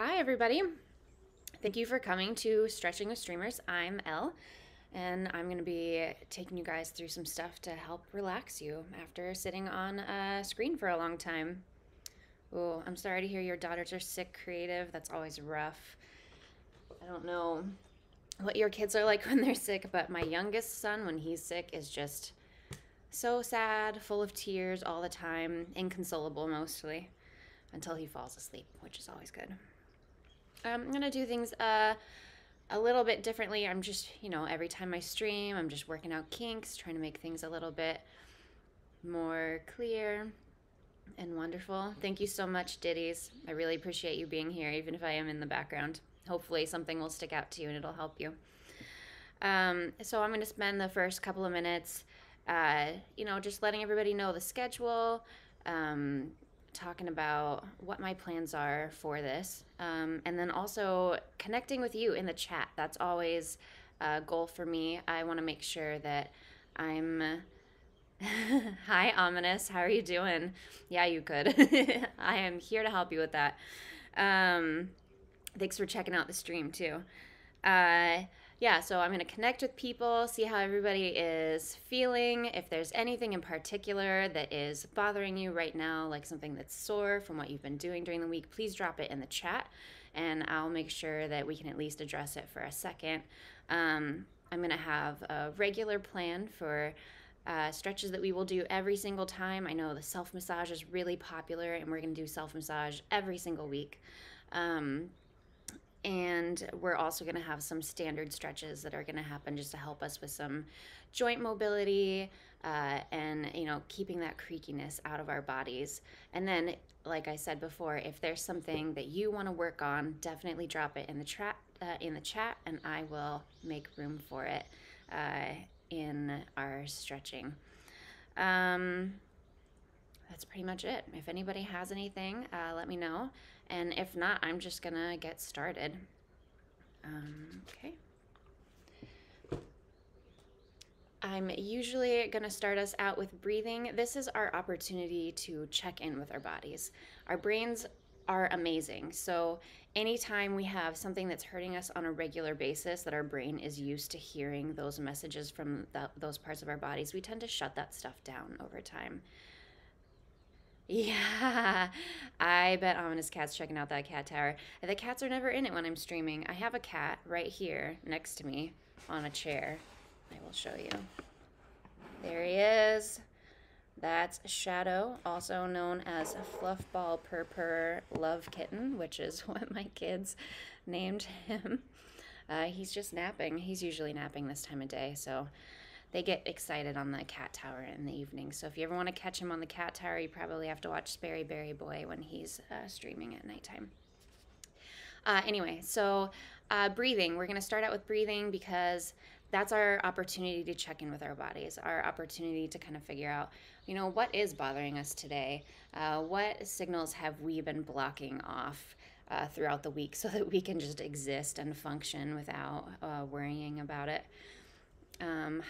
Hi, everybody. Thank you for coming to Stretching with Streamers. I'm Elle, and I'm going to be taking you guys through some stuff to help relax you after sitting on a screen for a long time. Oh, I'm sorry to hear your daughters are sick, Creative. That's always rough. I don't know what your kids are like when they're sick, but my youngest son, when he's sick, is just so sad, full of tears all the time, inconsolable mostly, until he falls asleep, which is always good. I'm gonna do things a little bit differently. I'm just, every time I stream, I'm just working out kinks, trying to make things a little bit more clear and wonderful. Thank you so much, Ditties. I really appreciate you being here, even if I am in the background. Hopefully, something will stick out to you and it'll help you. So, I'm going to spend the first couple of minutes, just letting everybody know the schedule, talking about what my plans are for this, and then also connecting with you in the chat. That's always a goal for me. I want to make sure that I'm. Hi, Ominous. How are you doing? Yeah, you could. I am here to help you with that. Thanks for checking out the stream, too. Yeah, so I'm going to connect with people, see how everybody is feeling. If there's anything in particular that is bothering you right now, like something that's sore from what you've been doing during the week, please drop it in the chat, and I'll make sure that we can at least address it for a second. I'm going to have a regular plan for stretches that we will do every single time. I know the self-massage is really popular, and we're going to do self-massage every single week. And we're also going to have some standard stretches that are going to happen just to help us with some joint mobility and, keeping that creakiness out of our bodies. And then, like I said before, if there's something that you want to work on, definitely drop it in the chat, and I will make room for it in our stretching. That's pretty much it. If anybody has anything, let me know. And if not, I'm just gonna get started. Okay. I'm usually gonna start us out with breathing. This is our opportunity to check in with our bodies. Our brains are amazing. So anytime we have something that's hurting us on a regular basis that our brain is used to hearing those messages from those parts of our bodies, we tend to shut that stuff down over time. Yeah, I bet Ominous Cat's checking out that cat tower. The cats are never in it when I'm streaming. I have a cat right here next to me on a chair. I will show you. There he is. That's Shadow, also known as Fluffball Purr Love Kitten, which is what my kids named him. He's just napping. He's usually napping this time of day, so they get excited on the cat tower in the evening. So if you ever want to catch him on the cat tower, you probably have to watch Sperry Berry Boy when he's streaming at nighttime. Anyway, so breathing. We're going to start out with breathing because that's our opportunity to check in with our bodies, our opportunity to kind of figure out, what is bothering us today? What signals have we been blocking off throughout the week so that we can just exist and function without worrying about it?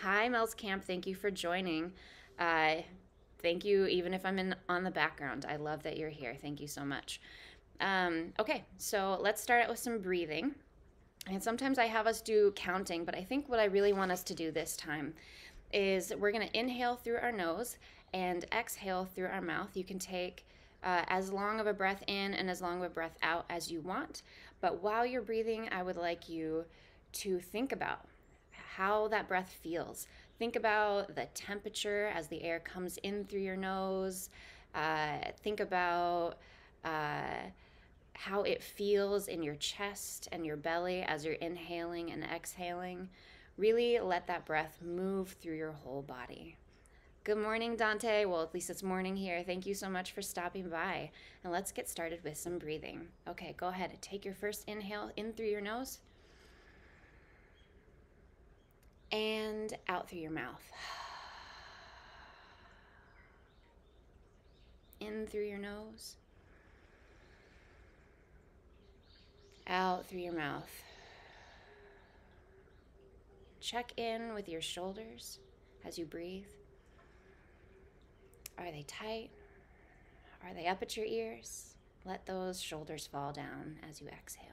Hi, Mel's Camp. Thank you for joining. Thank you, even if I'm on the background. I love that you're here. Thank you so much. Okay, so let's start out with some breathing. And sometimes I have us do counting, but I think what I really want us to do this time is we're going to inhale through our nose and exhale through our mouth. You can take as long of a breath in and as long of a breath out as you want. But while you're breathing, I would like you to think about how that breath feels. Think about the temperature as the air comes in through your nose. Think about how it feels in your chest and your belly as you're inhaling and exhaling. Really let that breath move through your whole body. Good morning, Dante. Well, at least it's morning here. Thank you so much for stopping by. And let's get started with some breathing. Okay, go ahead and take your first inhale in through your nose and out through your mouth. In through your nose, out through your mouth. Check in with your shoulders as you breathe. Are they tight? Are they up at your ears? Let those shoulders fall down as you exhale.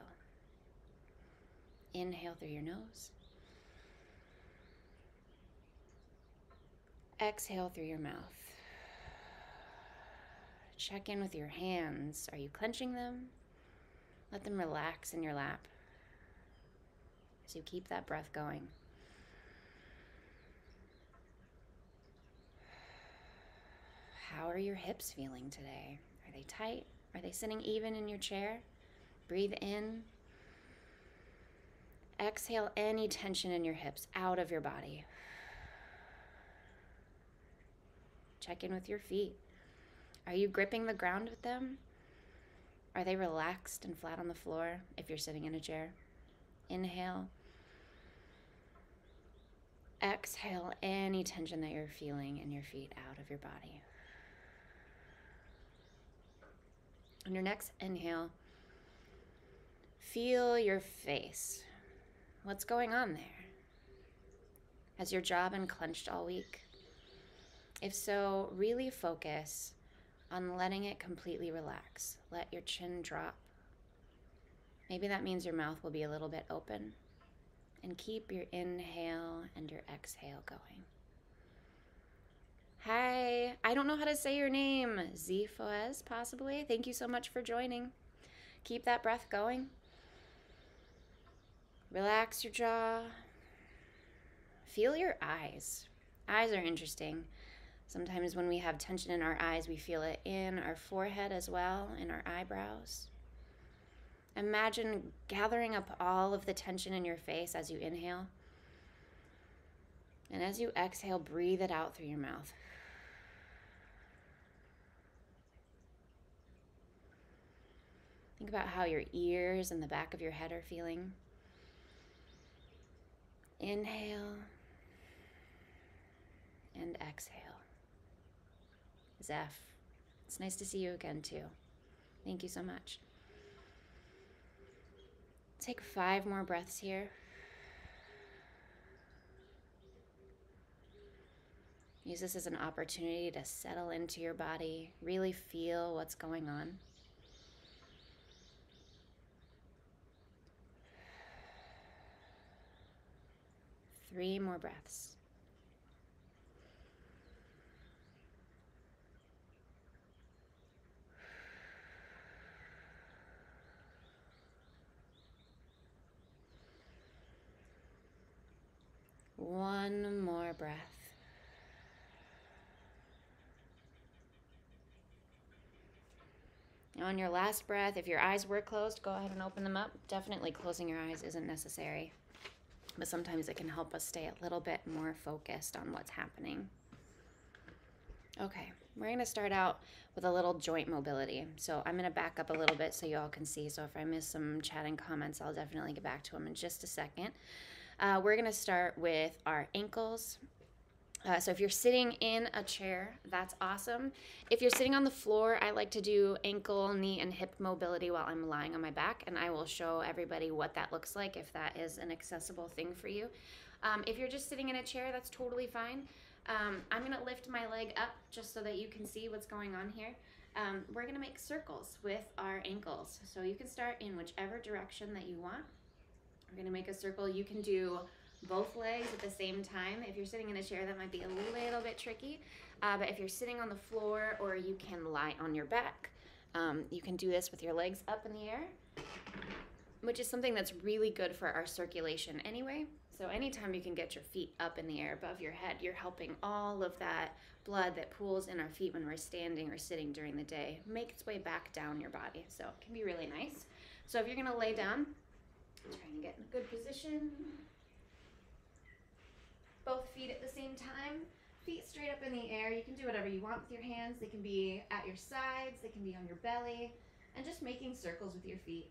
Inhale through your nose. Exhale through your mouth. Check in with your hands. Are you clenching them? Let them relax in your lap as you keep that breath going. How are your hips feeling today? Are they tight? Are they sitting even in your chair? Breathe in. Exhale any tension in your hips out of your body. Check in with your feet. Are you gripping the ground with them? Are they relaxed and flat on the floor if you're sitting in a chair? Inhale. Exhale any tension that you're feeling in your feet out of your body. On your next inhale, feel your face. What's going on there? Has your jaw been clenched all week? If so, really focus on letting it completely relax. Let your chin drop. Maybe that means your mouth will be a little bit open. And keep your inhale and your exhale going. Hi, I don't know how to say your name. Zifoez, possibly. Thank you so much for joining. Keep that breath going. Relax your jaw. Feel your eyes. Eyes are interesting. Sometimes when we have tension in our eyes, we feel it in our forehead as well, in our eyebrows. Imagine gathering up all of the tension in your face as you inhale. And as you exhale, breathe it out through your mouth. Think about how your ears and the back of your head are feeling. Inhale and exhale. Zeph, it's nice to see you again too. Thank you so much. Take 5 more breaths here. Use this as an opportunity to settle into your body, really feel what's going on. Three more breaths. One more breath. On your last breath, if your eyes were closed, go ahead and open them up. Definitely closing your eyes isn't necessary, but sometimes it can help us stay a little bit more focused on what's happening. Okay, we're going to start out with a little joint mobility. So I'm going to back up a little bit so you all can see. So if I miss some chat and comments, I'll definitely get back to them in just a second. We're going to start with our ankles. So if you're sitting in a chair, that's awesome. If you're sitting on the floor, I like to do ankle, knee, and hip mobility while I'm lying on my back, and I will show everybody what that looks like if that is an accessible thing for you. If you're just sitting in a chair, that's totally fine. I'm going to lift my leg up just so that you can see what's going on here. We're going to make circles with our ankles. So you can start in whichever direction that you want. We're going to make a circle. You can do both legs at the same time. If you're sitting in a chair, that might be a little bit tricky. But if you're sitting on the floor or you can lie on your back, you can do this with your legs up in the air, which is something that's really good for our circulation anyway. So anytime you can get your feet up in the air above your head, you're helping all of that blood that pools in our feet when we're standing or sitting during the day make its way back down your body. So it can be really nice. So if you're going to lay down, trying to get in a good position. Both feet at the same time, feet straight up in the air. You can do whatever you want with your hands. They can be at your sides, they can be on your belly, and just making circles with your feet.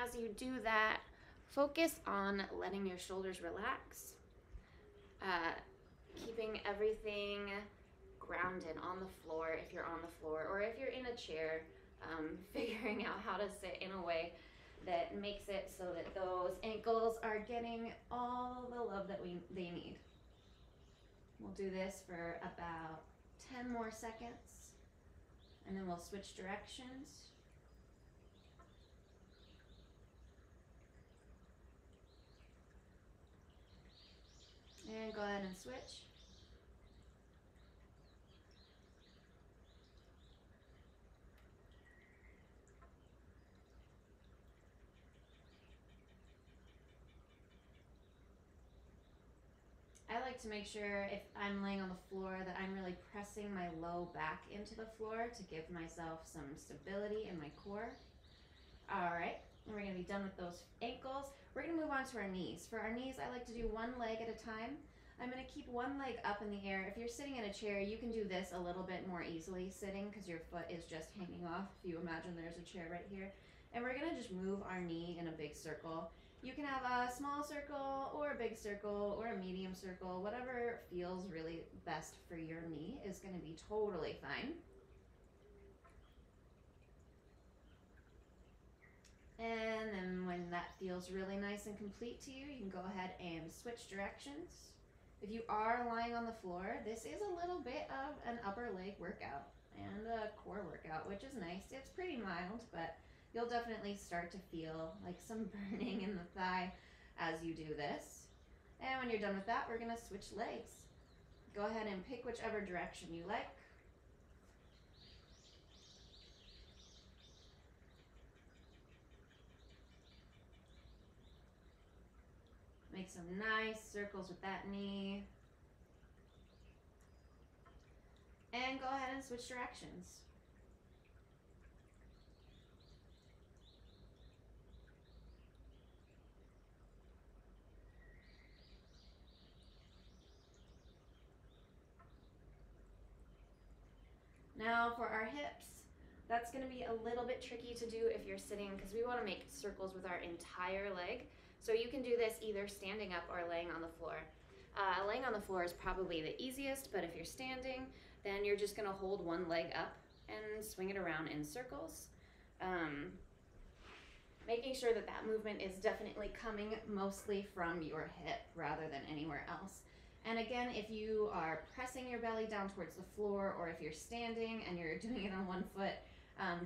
As you do that, focus on letting your shoulders relax, keeping everything grounded on the floor if you're on the floor, or if you're in a chair, figuring out how to sit in a way that makes it so that those ankles are getting all the love that they need. We'll do this for about 10 more seconds, and then we'll switch directions. And go ahead and switch. I like to make sure if I'm laying on the floor that I'm really pressing my low back into the floor to give myself some stability in my core. All right, and we're gonna be done with those ankles. We're gonna move on to our knees. For our knees, I like to do one leg at a time. I'm gonna keep one leg up in the air. If you're sitting in a chair, you can do this a little bit more easily sitting because your foot is just hanging off. If you imagine there's a chair right here. And we're gonna just move our knee in a big circle. You can have a small circle or a big circle or a medium circle. Whatever feels really best for your knee is gonna be totally fine. And then when that feels really nice and complete to you, you can go ahead and switch directions. If you are lying on the floor, this is a little bit of an upper leg workout and a core workout, which is nice. It's pretty mild, but you'll definitely start to feel like some burning in the thigh as you do this. And when you're done with that, we're gonna switch legs. Go ahead and pick whichever direction you like. Make some nice circles with that knee. And go ahead and switch directions. Now for our hips, that's going to be a little bit tricky to do if you're sitting because we want to make circles with our entire leg. So you can do this either standing up or laying on the floor. Laying on the floor is probably the easiest, but if you're standing, then you're just going to hold one leg up and swing it around in circles. Making sure that that movement is definitely coming mostly from your hip rather than anywhere else. And again, if you are pressing your belly down towards the floor, or if you're standing and you're doing it on one foot,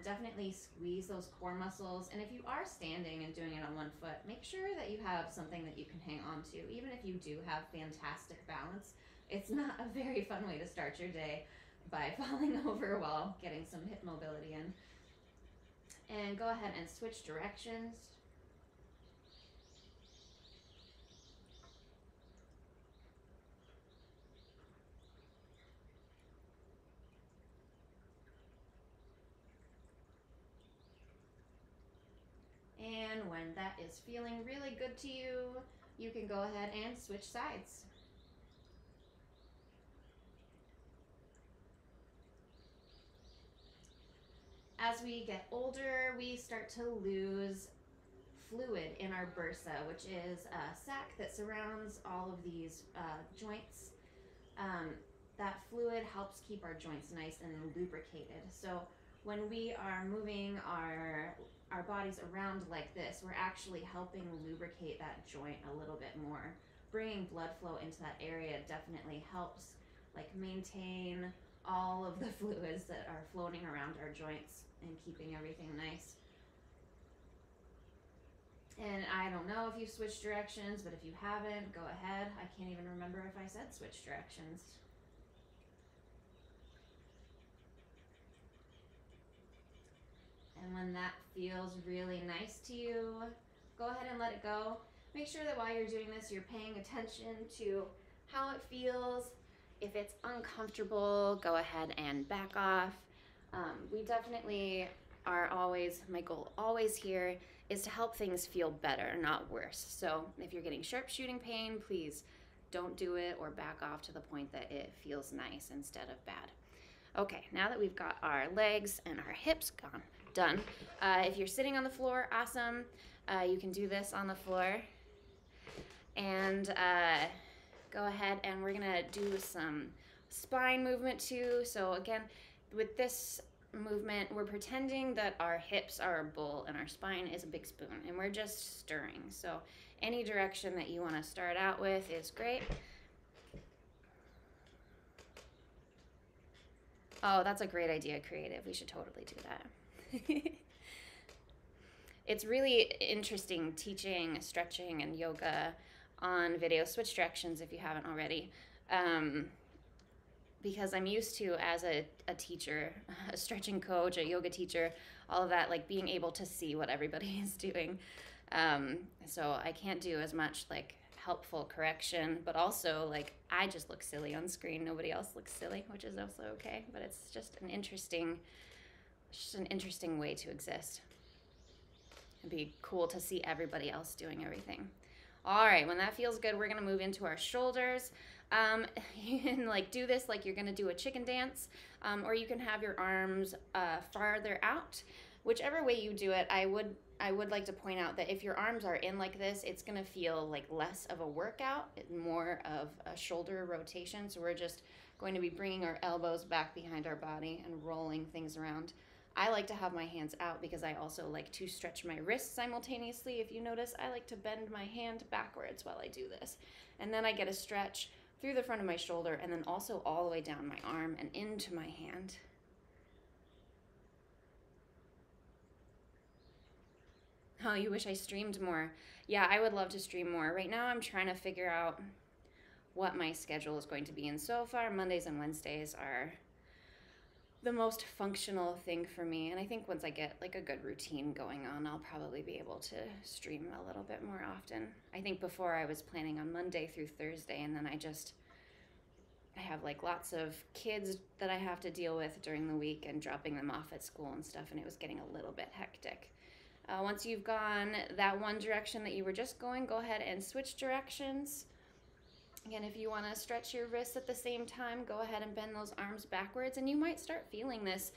definitely squeeze those core muscles. And if you are standing and doing it on one foot, make sure that you have something that you can hang on to. Even if you do have fantastic balance, it's not a very fun way to start your day by falling over while getting some hip mobility in. And go ahead and switch directions. And when that is feeling really good to you, you can go ahead and switch sides. As we get older, we start to lose fluid in our bursa, which is a sac that surrounds all of these joints. That fluid helps keep our joints nice and lubricated. So when we are moving our bodies around like this, we're actually helping lubricate that joint a little bit more. Bringing blood flow into that area definitely helps like maintain all of the fluids that are floating around our joints and keeping everything nice. And I don't know if you've switched directions, but if you haven't, go ahead. I can't even remember if I said switch directions. And when that feels really nice to you, go ahead and let it go. Make sure that while you're doing this, you're paying attention to how it feels. If it's uncomfortable, go ahead and back off. We definitely are always, my goal always here is to help things feel better, not worse. So if you're getting sharp shooting pain, please don't do it or back off to the point that it feels nice instead of bad. Okay, now that we've got our legs and our hips done, if you're sitting on the floor, awesome. You can do this on the floor. And go ahead and we're gonna do some spine movement too. So again, with this movement, we're pretending that our hips are a bowl and our spine is a big spoon, and we're just stirring. So any direction that you wanna start out with is great. Oh, that's a great idea, Creative. We should totally do that. It's really interesting teaching stretching and yoga on video. Switch directions if you haven't already. Because I'm used to, as a teacher, a stretching coach, a yoga teacher, all of that, like being able to see what everybody is doing. So I can't do as much like helpful correction, but also like I just look silly on screen. Nobody else looks silly, which is also okay. But it's just an interesting way to exist. It'd be cool to see everybody else doing everything. All right, when that feels good, we're gonna move into our shoulders. You can like do this like you're gonna do a chicken dance, or you can have your arms farther out. Whichever way you do it, I would like to point out that if your arms are in like this, it's gonna feel like less of a workout, more of a shoulder rotation. So we're just going to be bringing our elbows back behind our body and rolling things around. I like to have my hands out because I also like to stretch my wrists simultaneously. If you notice, I like to bend my hand backwards while I do this. And then I get a stretch through the front of my shoulder and then also all the way down my arm and into my hand. Oh, you wish I streamed more. Yeah, I would love to stream more. Right now I'm trying to figure out what my schedule is going to be. And so far, Mondays and Wednesdays are the most functional thing for me. And I think once I get like a good routine going on, I'll probably be able to stream a little bit more often. I think before I was planning on Monday through Thursday, and then I have like lots of kids that I have to deal with during the week and dropping them off at school and stuff, and it was getting a little bit hectic. Once you've gone that one direction that you were just going, go ahead and switch directions. Again, if you want to stretch your wrists at the same time, go ahead and bend those arms backwards, and you might start feeling this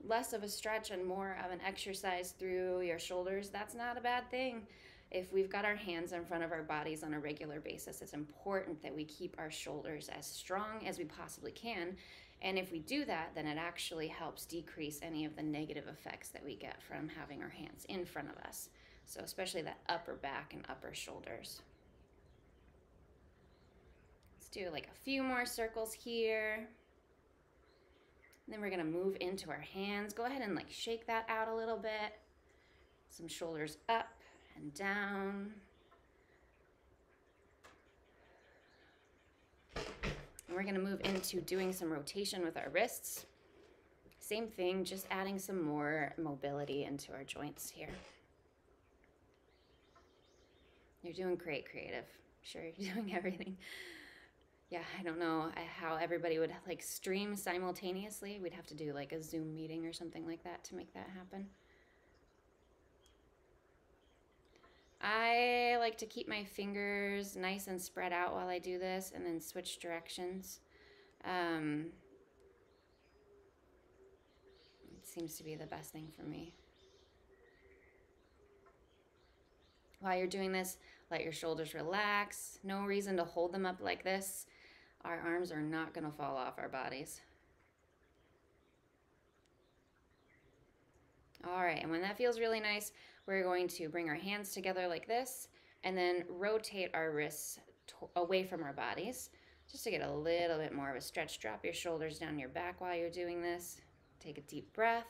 less of a stretch and more of an exercise through your shoulders. That's not a bad thing. If we've got our hands in front of our bodies on a regular basis, it's important that we keep our shoulders as strong as we possibly can. And if we do that, then it actually helps decrease any of the negative effects that we get from having our hands in front of us. So especially that upper back and upper shoulders. Do like a few more circles here. And then we're gonna move into our hands. Go ahead and like shake that out a little bit. Some shoulders up and down. And we're gonna move into doing some rotation with our wrists. Same thing, just adding some more mobility into our joints here. You're doing great, Creative. Sure, you're doing everything. Yeah, I don't know how everybody would like stream simultaneously. We'd have to do like a Zoom meeting or something like that to make that happen. I like to keep my fingers nice and spread out while I do this and then switch directions. It seems to be the best thing for me. While you're doing this, let your shoulders relax. No reason to hold them up like this. Our arms are not going to fall off our bodies. All right, and when that feels really nice, we're going to bring our hands together like this and then rotate our wrists away from our bodies just to get a little bit more of a stretch. Drop your shoulders down your back while you're doing this. Take a deep breath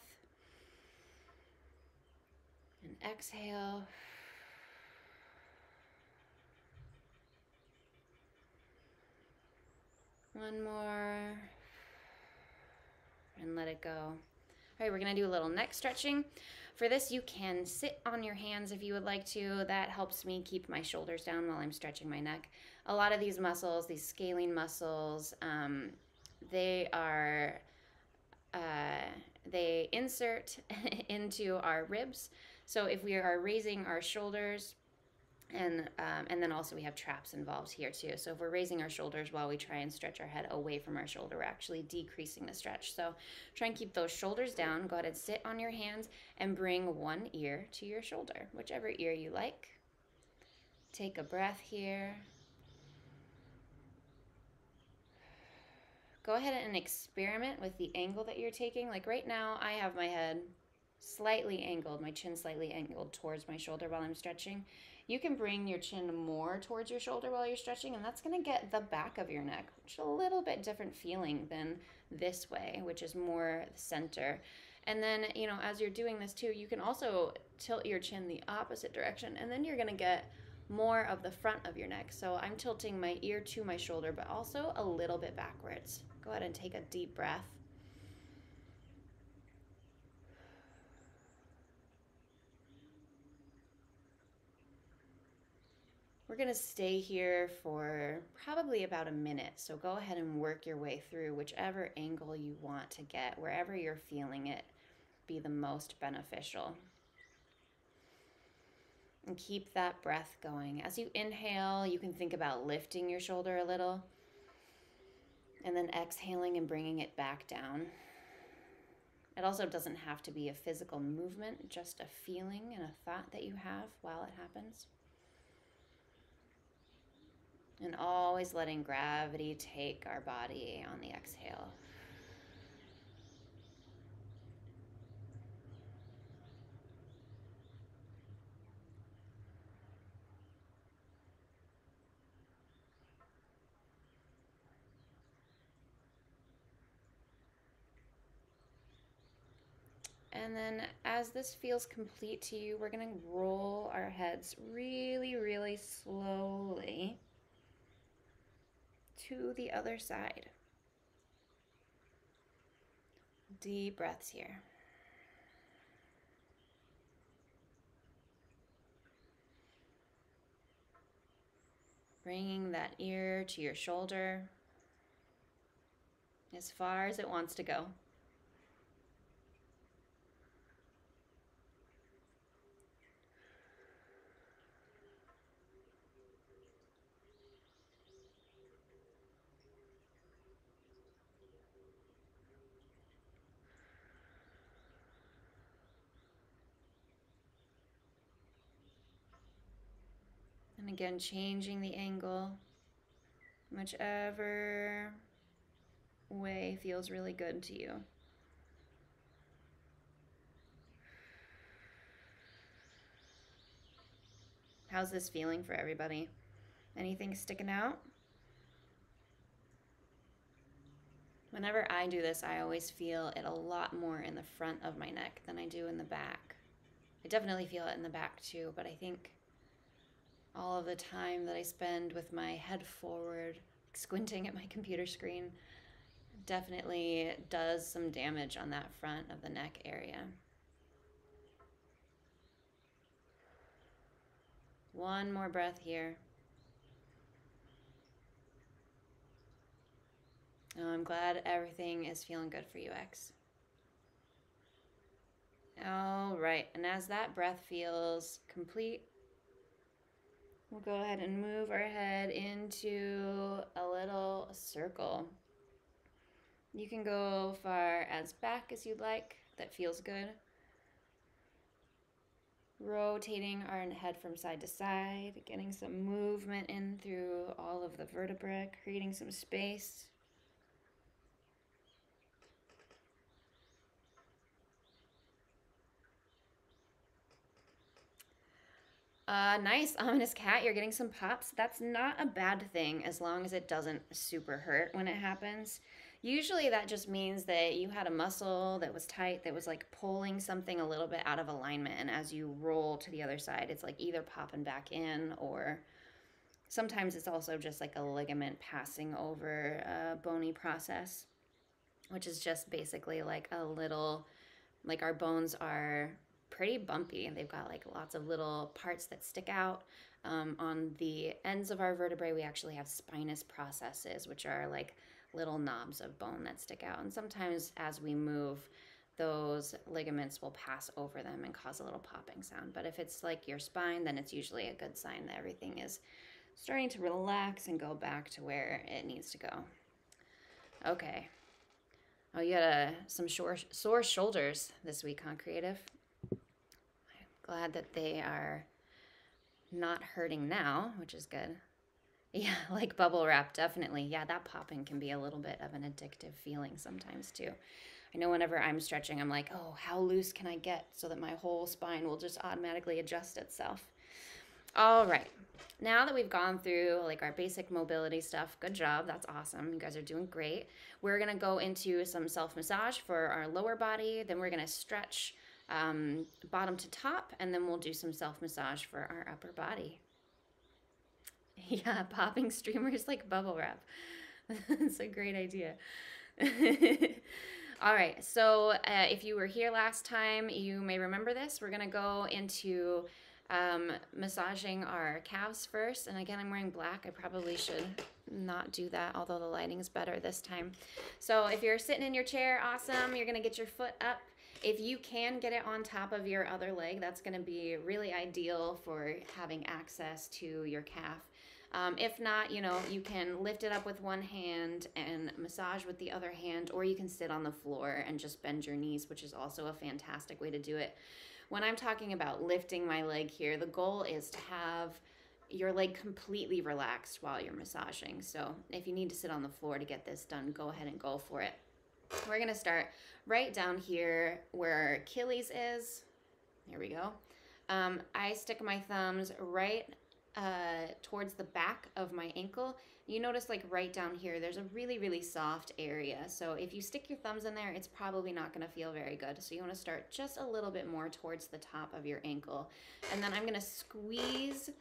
and exhale. One more, and let it go. All right, we're gonna do a little neck stretching. For this, you can sit on your hands if you would like to. That helps me keep my shoulders down while I'm stretching my neck. A lot of these muscles, these scalene muscles, they insert into our ribs. So if we are raising our shoulders, and then also we have traps involved here too. So if we're raising our shoulders while we try and stretch our head away from our shoulder, we're actually decreasing the stretch. So try and keep those shoulders down. Go ahead and sit on your hands and bring one ear to your shoulder, whichever ear you like. Take a breath here. Go ahead and experiment with the angle that you're taking. Like right now, I have my head slightly angled, my chin slightly angled towards my shoulder while I'm stretching. You can bring your chin more towards your shoulder while you're stretching, and that's going to get the back of your neck, which is a little bit different feeling than this way, which is more the center. And then, you know, as you're doing this too, you can also tilt your chin the opposite direction, and then you're going to get more of the front of your neck. So I'm tilting my ear to my shoulder, but also a little bit backwards. Go ahead and take a deep breath. We're going to stay here for probably about a minute, so go ahead and work your way through whichever angle you want to get, wherever you're feeling it be the most beneficial. And keep that breath going. As you inhale, you can think about lifting your shoulder a little, and then exhaling and bringing it back down. It also doesn't have to be a physical movement, just a feeling and a thought that you have while it happens. And always letting gravity take our body on the exhale. And then as this feels complete to you, we're going to roll our heads really, really slowly to the other side. Deep breaths here. Bringing that ear to your shoulder as far as it wants to go. And again, changing the angle, whichever way feels really good to you. How's this feeling for everybody? Anything sticking out? Whenever I do this, I always feel it a lot more in the front of my neck than I do in the back. I definitely feel it in the back too, but I think all of the time that I spend with my head forward, squinting at my computer screen, definitely does some damage on that front of the neck area. One more breath here. Oh, I'm glad everything is feeling good for you, X. All right, and as that breath feels complete, we'll go ahead and move our head into a little circle. You can go far as back as you'd like. That feels good. Rotating our head from side to side, getting some movement in through all of the vertebrae, creating some space. Nice, ominous cat. You're getting some pops. That's not a bad thing as long as it doesn't super hurt when it happens. Usually that just means that you had a muscle that was tight, that was like pulling something a little bit out of alignment. And as you roll to the other side, it's like either popping back in, or sometimes it's also just like a ligament passing over a bony process, which is just basically like a little, like our bones are pretty bumpy and they've got like lots of little parts that stick out. On the ends of our vertebrae, we actually have spinous processes, which are like little knobs of bone that stick out. And sometimes as we move, those ligaments will pass over them and cause a little popping sound. But if it's like your spine, then it's usually a good sign that everything is starting to relax and go back to where it needs to go. Okay. Oh, you had some sore shoulders this week, huh, Creative? Glad that they are not hurting now, which is good. Yeah, like bubble wrap, definitely. Yeah, that popping can be a little bit of an addictive feeling sometimes too. I know whenever I'm stretching, I'm like, oh, how loose can I get so that my whole spine will just automatically adjust itself? All right. Now that we've gone through like our basic mobility stuff, good job. That's awesome. You guys are doing great. We're going to go into some self-massage for our lower body. Then we're going to stretch bottom to top, and then we'll do some self-massage for our upper body. Yeah, popping streamers like bubble wrap. That's a great idea. All right, so if you were here last time, you may remember this. We're gonna go into massaging our calves first. And again, I'm wearing black. I probably should not do that, although the lighting's better this time. So if you're sitting in your chair, awesome. You're gonna get your foot up. If you can get it on top of your other leg, that's gonna be really ideal for having access to your calf. If not, you know, you can lift it up with one hand and massage with the other hand, or you can sit on the floor and just bend your knees, which is also a fantastic way to do it. When I'm talking about lifting my leg here, the goal is to have your leg completely relaxed while you're massaging. So if you need to sit on the floor to get this done, go ahead and go for it. We're gonna start right down here where our Achilles is. There we go. I stick my thumbs right towards the back of my ankle. You notice like right down here, there's a really, really soft area. So if you stick your thumbs in there, it's probably not gonna feel very good. So you wanna start just a little bit more towards the top of your ankle. And then I'm gonna squeeze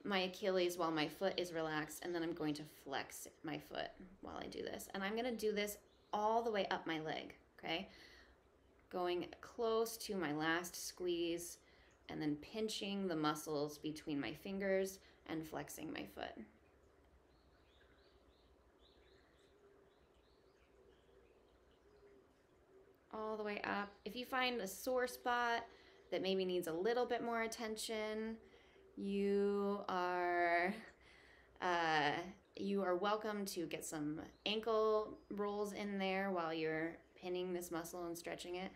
my Achilles while my foot is relaxed, and then I'm going to flex my foot while I do this. And I'm gonna do this all the way up my leg, okay? Going close to my last squeeze, and then pinching the muscles between my fingers and flexing my foot. All the way up. If you find a sore spot that maybe needs a little bit more attention, you are welcome to get some ankle rolls in there while you're pinning this muscle and stretching it.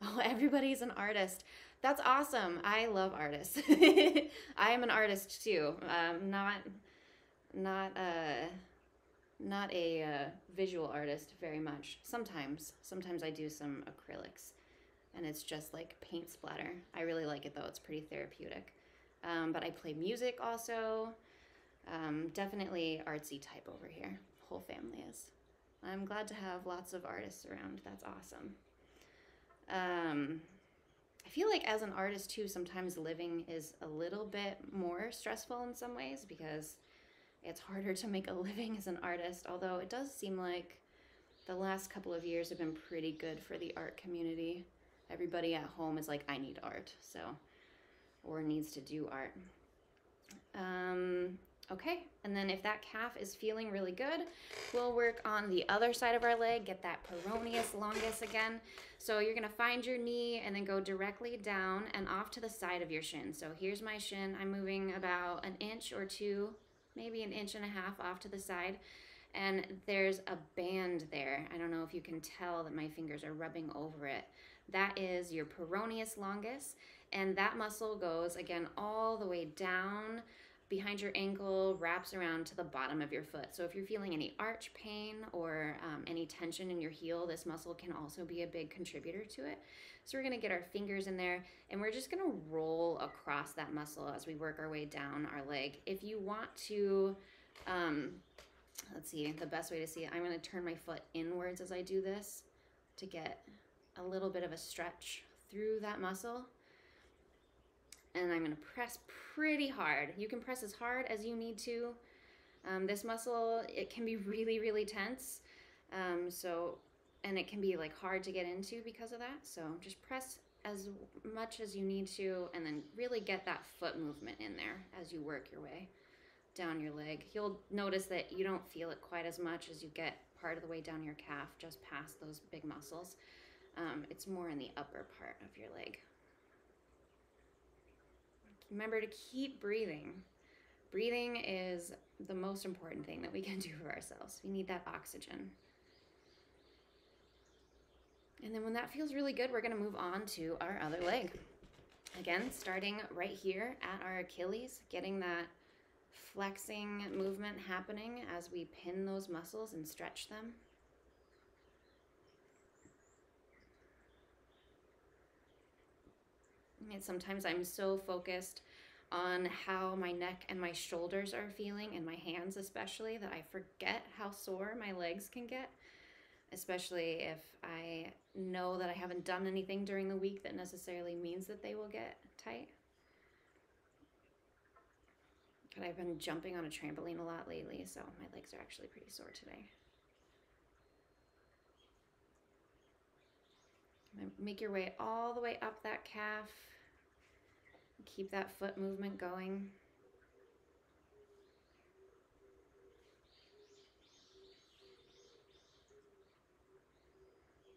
Oh, everybody's an artist. That's awesome. I love artists. I am an artist too. Not a visual artist very much. Sometimes I do some acrylics, and it's just like paint splatter. I really like it though. It's pretty therapeutic. But I play music also. Definitely artsy type over here. Whole family is. I'm glad to have lots of artists around. That's awesome. I feel like as an artist too, sometimes living is a little bit more stressful in some ways because it's harder to make a living as an artist, although it does seem like the last couple of years have been pretty good for the art community. Everybody at home is like, I need art, so, or needs to do art. Okay, and then if that calf is feeling really good, we'll work on the other side of our leg, get that Peroneus Longus again. So you're gonna find your knee and then go directly down and off to the side of your shin. So here's my shin. I'm moving about an inch or two, maybe an inch and a half off to the side. And there's a band there. I don't know if you can tell that my fingers are rubbing over it. That is your Peroneus Longus. And that muscle goes, again, all the way down behind your ankle, wraps around to the bottom of your foot. So if you're feeling any arch pain or any tension in your heel, this muscle can also be a big contributor to it. So we're gonna get our fingers in there and we're just gonna roll across that muscle as we work our way down our leg. If you want to, let's see, the best way to see it, I'm gonna turn my foot inwards as I do this to get a little bit of a stretch through that muscle. And I'm gonna press pretty hard. You can press as hard as you need to. This muscle, it can be really, really tense. And it can be like hard to get into because of that. So just press as much as you need to and then really get that foot movement in there as you work your way down your leg. You'll notice that you don't feel it quite as much as you get part of the way down your calf, just past those big muscles. It's more in the upper part of your leg. Remember to keep breathing. Breathing is the most important thing that we can do for ourselves. We need that oxygen. And then when that feels really good, we're gonna move on to our other leg. Again, starting right here at our Achilles, getting that flexing movement happening as we pin those muscles and stretch them. And sometimes I'm so focused on how my neck and my shoulders are feeling, and my hands especially, that I forget how sore my legs can get, especially if I know that I haven't done anything during the week that necessarily means that they will get tight. But I've been jumping on a trampoline a lot lately, so my legs are actually pretty sore today. Make your way all the way up that calf. Keep that foot movement going.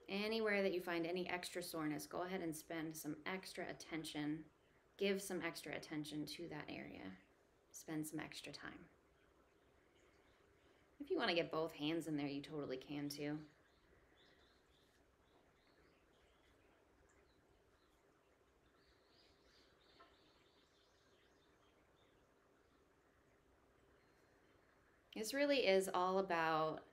Anywhere that you find any extra soreness, go ahead and spend some extra attention. Give some extra attention to that area. Spend some extra time. If you want to get both hands in there, you totally can too. This really is all about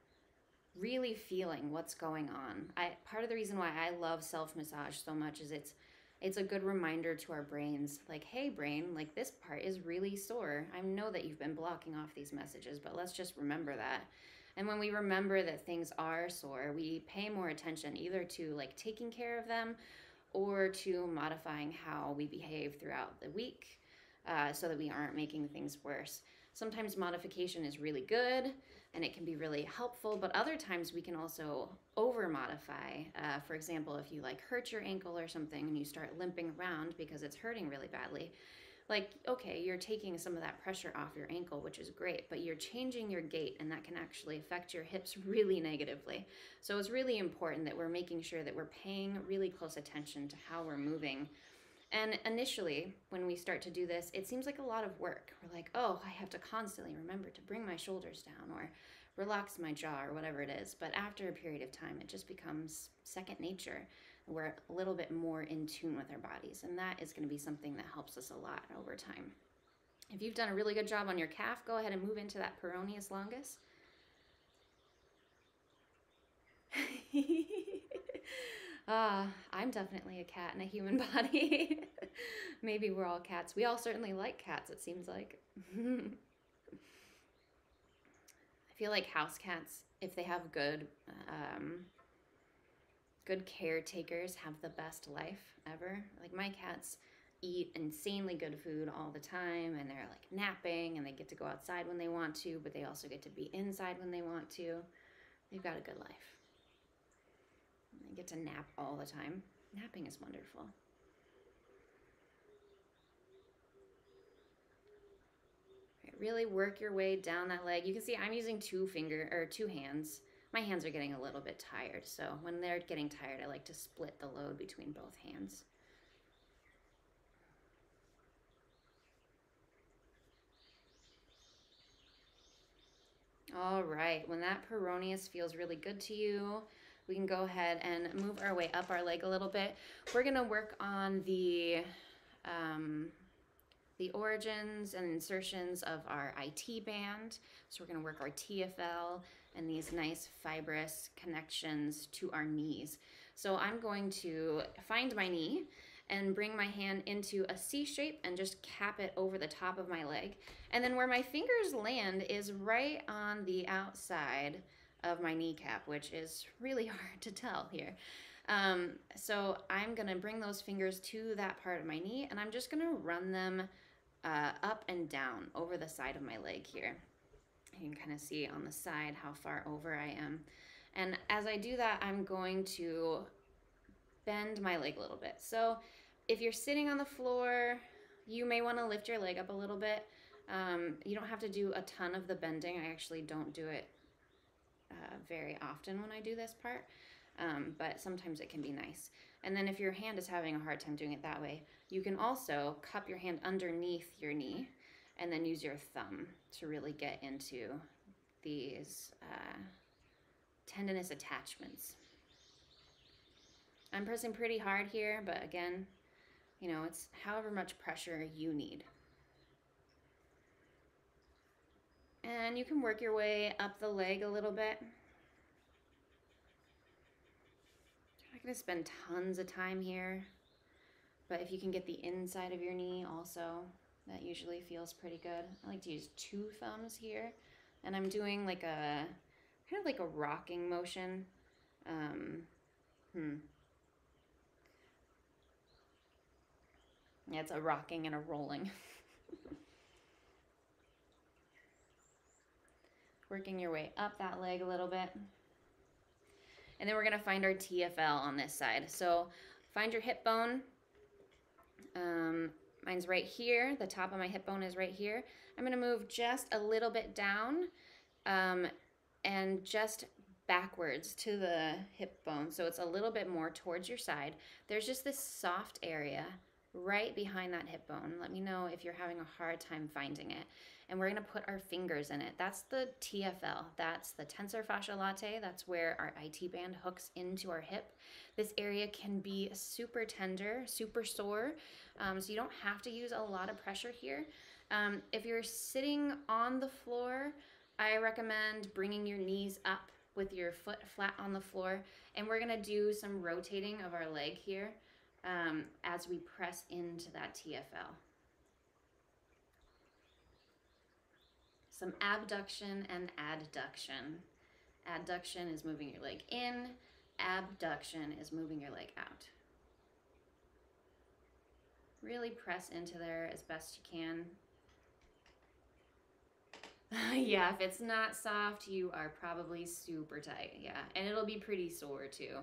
really feeling what's going on. Part of the reason why I love self-massage so much is it's a good reminder to our brains, like, hey brain, like this part is really sore. I know that you've been blocking off these messages, but let's just remember that. And when we remember that things are sore, we pay more attention either to like taking care of them or to modifying how we behave throughout the week so that we aren't making things worse. Sometimes modification is really good and it can be really helpful, but other times we can also over modify. For example, if you like hurt your ankle or something and you start limping around because it's hurting really badly, like, okay, you're taking some of that pressure off your ankle, which is great, but you're changing your gait and that can actually affect your hips really negatively. So it's really important that we're making sure that we're paying really close attention to how we're moving. And initially, when we start to do this, it seems like a lot of work. We're like, oh, I have to constantly remember to bring my shoulders down or relax my jaw or whatever it is. But after a period of time, it just becomes second nature. We're a little bit more in tune with our bodies. And that is going to be something that helps us a lot over time. If you've done a really good job on your calf, go ahead and move into that Peroneus Longus. I'm definitely a cat in a human body. Maybe we're all cats. We all certainly like cats, it seems like. I feel like house cats, if they have good caretakers, have the best life ever. Like my cats eat insanely good food all the time, and they're like napping, and they get to go outside when they want to, but they also get to be inside when they want to. They've got a good life. I get to nap all the time. Napping is wonderful. Right, really work your way down that leg. You can see I'm using two hands. My hands are getting a little bit tired, so when they're getting tired, I like to split the load between both hands. All right, when that peroneus feels really good to you, we can go ahead and move our way up our leg a little bit. We're gonna work on the origins and insertions of our IT band. So we're gonna work our TFL and these nice fibrous connections to our knees. So I'm going to find my knee and bring my hand into a C shape and just cap it over the top of my leg. And then where my fingers land is right on the outside of my kneecap, which is really hard to tell here. So I'm gonna bring those fingers to that part of my knee, and I'm just gonna run them up and down over the side of my leg here. You can kind of see on the side how far over I am. And as I do that, I'm going to bend my leg a little bit. So if you're sitting on the floor, you may want to lift your leg up a little bit. You don't have to do a ton of the bending. I actually don't do it very often when I do this part, but sometimes it can be nice. And then if your hand is having a hard time doing it that way, you can also cup your hand underneath your knee and then use your thumb to really get into these tendinous attachments. I'm pressing pretty hard here, but again, you know, it's however much pressure you need. And you can work your way up the leg a little bit. You're not gonna spend tons of time here, but if you can get the inside of your knee also, That usually feels pretty good. I like to use 2 thumbs here, and I'm doing like a kind of like a rocking motion. Yeah, it's a rocking and a rolling. Working your way up that leg a little bit. And then we're gonna find our TFL on this side. So find your hip bone. Mine's right here. The top of my hip bone is right here. I'm gonna move just a little bit down and just backwards to the hip bone. So it's a little bit more towards your side. There's just this soft area right behind that hip bone. Let me know if you're having a hard time finding it. And we're gonna put our fingers in it. That's the TFL. That's the tensor fascia latae. That's where our IT band hooks into our hip. This area can be super tender, super sore, so you don't have to use a lot of pressure here. If you're sitting on the floor, I recommend bringing your knees up with your foot flat on the floor, and we're gonna do some rotating of our leg here as we press into that TFL. Some abduction and adduction. Adduction is moving your leg in, abduction is moving your leg out. Really press into there as best you can. Yeah, if it's not soft, you are probably super tight. Yeah, and it'll be pretty sore too.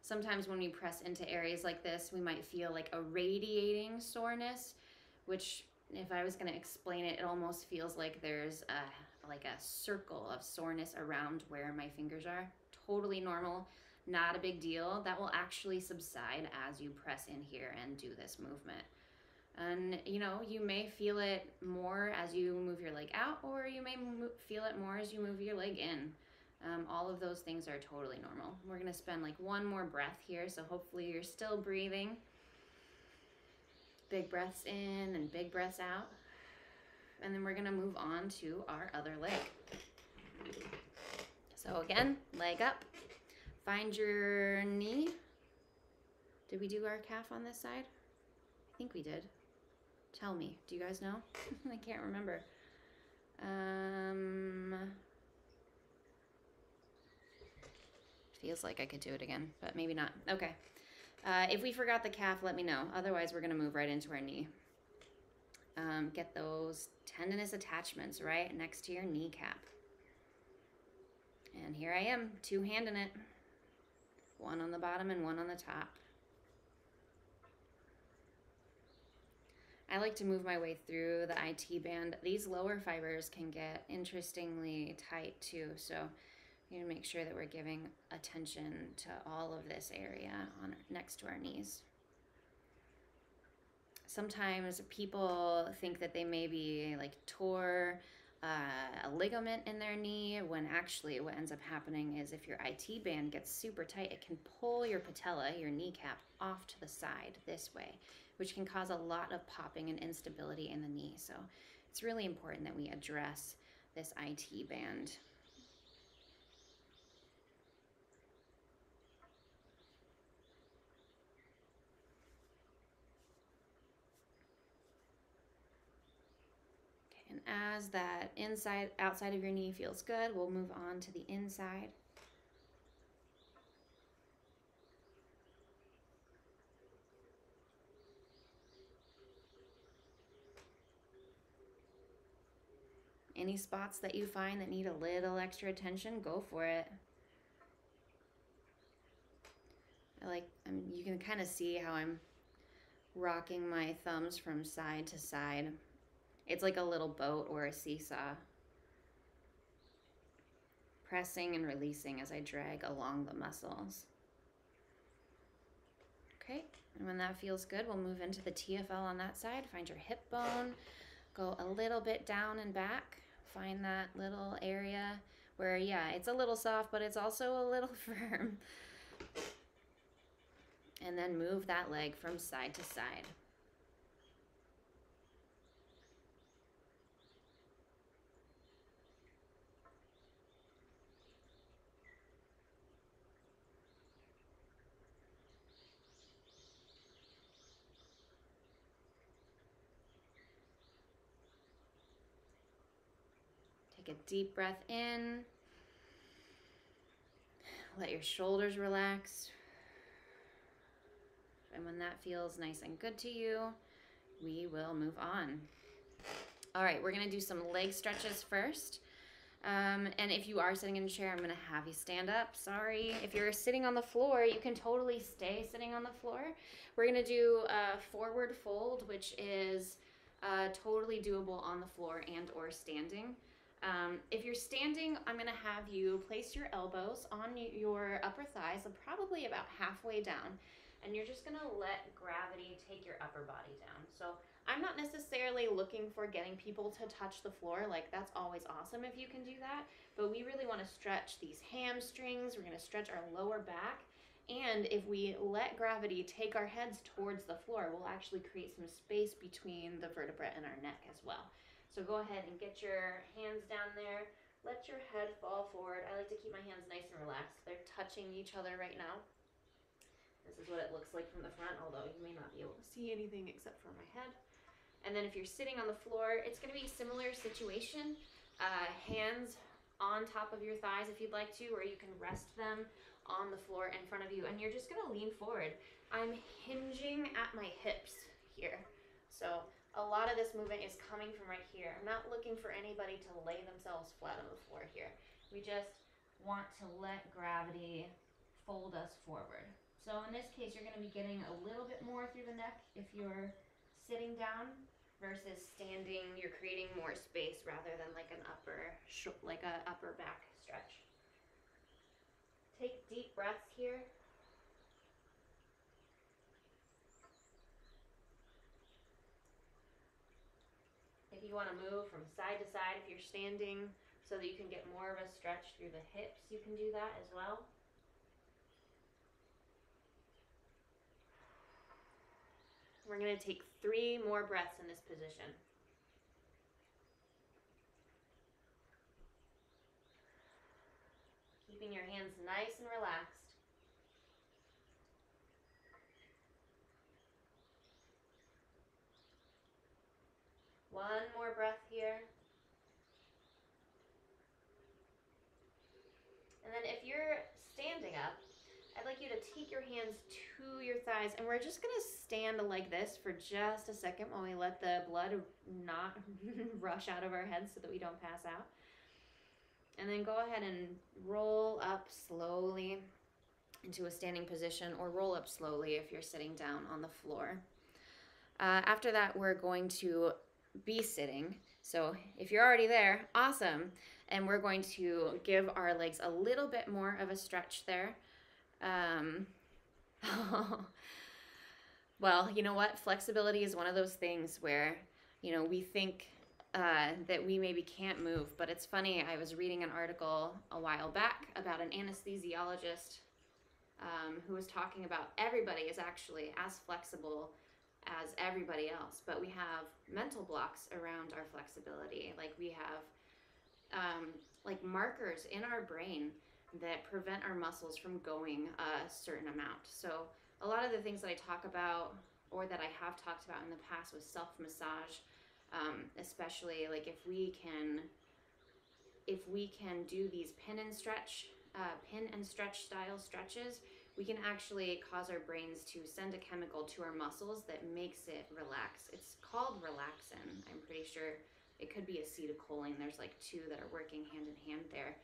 Sometimes when we press into areas like this, we might feel like a radiating soreness, which if I was going to explain it, it almost feels like there's like a circle of soreness around where my fingers are. Totally normal, not a big deal. That will actually subside as you press in here and do this movement. And you know, you may feel it more as you move your leg out, or you may feel it more as you move your leg in. All of those things are totally normal. We're gonna spend like 1 more breath here, so hopefully you're still breathing. Big breaths in and big breaths out. And then we're gonna move on to our other leg. So again, leg up, find your knee. Did we do our calf on this side? I think we did. Tell me, do you guys know? I can't remember. Feels like I could do it again, but maybe not. Okay. If we forgot the calf, let me know. Otherwise, we're gonna move right into our knee. Get those tendinous attachments right next to your kneecap. And here I am, 2-handing it. 1 on the bottom and 1 on the top. I like to move my way through the IT band. These lower fibers can get interestingly tight too, so we need to make sure that we're giving attention to all of this area next to our knees. Sometimes people think that they maybe like tore a ligament in their knee, when actually what ends up happening is if your IT band gets super tight, it can pull your patella, your kneecap, off to the side this way, which can cause a lot of popping and instability in the knee. So it's really important that we address this IT band. And as that outside of your knee feels good, we'll move on to the inside. Any spots that you find that need a little extra attention, go for it. You can kind of see how I'm rocking my thumbs from side to side. It's like a little boat or a seesaw. Pressing and releasing as I drag along the muscles. Okay, and when that feels good, we'll move into the TFL on that side. Find your hip bone, go a little bit down and back. Find that little area where, yeah, it's a little soft, but it's also a little firm. And then move that leg from side to side. Take a deep breath in. Let your shoulders relax. And when that feels nice and good to you, we will move on. All right, we're gonna do some leg stretches first. And if you are sitting in a chair, I'm gonna have you stand up. Sorry. If you're sitting on the floor, you can totally stay sitting on the floor. We're gonna do a forward fold, which is totally doable on the floor and or standing. If you're standing, I'm gonna have you place your elbows on your upper thighs, probably about halfway down, and you're just gonna let gravity take your upper body down. So I'm not necessarily looking for getting people to touch the floor. Like, that's always awesome if you can do that, but we really want to stretch these hamstrings. We're going to stretch our lower back, and if we let gravity take our heads towards the floor, we'll actually create some space between the vertebrae and our neck as well. So go ahead and get your hands down there. Let your head fall forward. I like to keep my hands nice and relaxed. They're touching each other right now. This is what it looks like from the front, although you may not be able to see anything except for my head. And then if you're sitting on the floor, it's going to be a similar situation. Hands on top of your thighs if you'd like to, or you can rest them on the floor in front of you. And you're just going to lean forward. I'm hinging at my hips here. So a lot of this movement is coming from right here. I'm not looking for anybody to lay themselves flat on the floor here. We just want to let gravity fold us forward. So in this case, you're going to be getting a little bit more through the neck if you're sitting down versus standing. You're creating more space rather than like an upper back stretch. Take deep breaths here. If you want to move from side to side, if you're standing, so that you can get more of a stretch through the hips, you can do that as well. We're going to take 3 more breaths in this position. Keeping your hands nice and relaxed. One more breath here. And then if you're standing up, I'd like you to take your hands to your thighs, and we're just going to stand like this for just a second while we let the blood not rush out of our heads so that we don't pass out. And then go ahead and roll up slowly into a standing position, or roll up slowly if you're sitting down on the floor. After that, we're going to be sitting. So if you're already there, awesome. And we're going to give our legs a little bit more of a stretch there. Well, you know what? Flexibility is one of those things where, you know, we think that we maybe can't move, but it's funny. I was reading an article a while back about an anesthesiologist who was talking about everybody is actually as flexible as everybody else, but we have mental blocks around our flexibility. Like we have like markers in our brain that prevent our muscles from going a certain amount. So a lot of the things that I talk about, or that I have talked about in the past, with self-massage, especially like if we can do these pin and stretch style stretches, we can actually cause our brains to send a chemical to our muscles that makes it relax. It's called relaxin. I'm pretty sure it could be acetylcholine. There's like 2 that are working hand in hand there.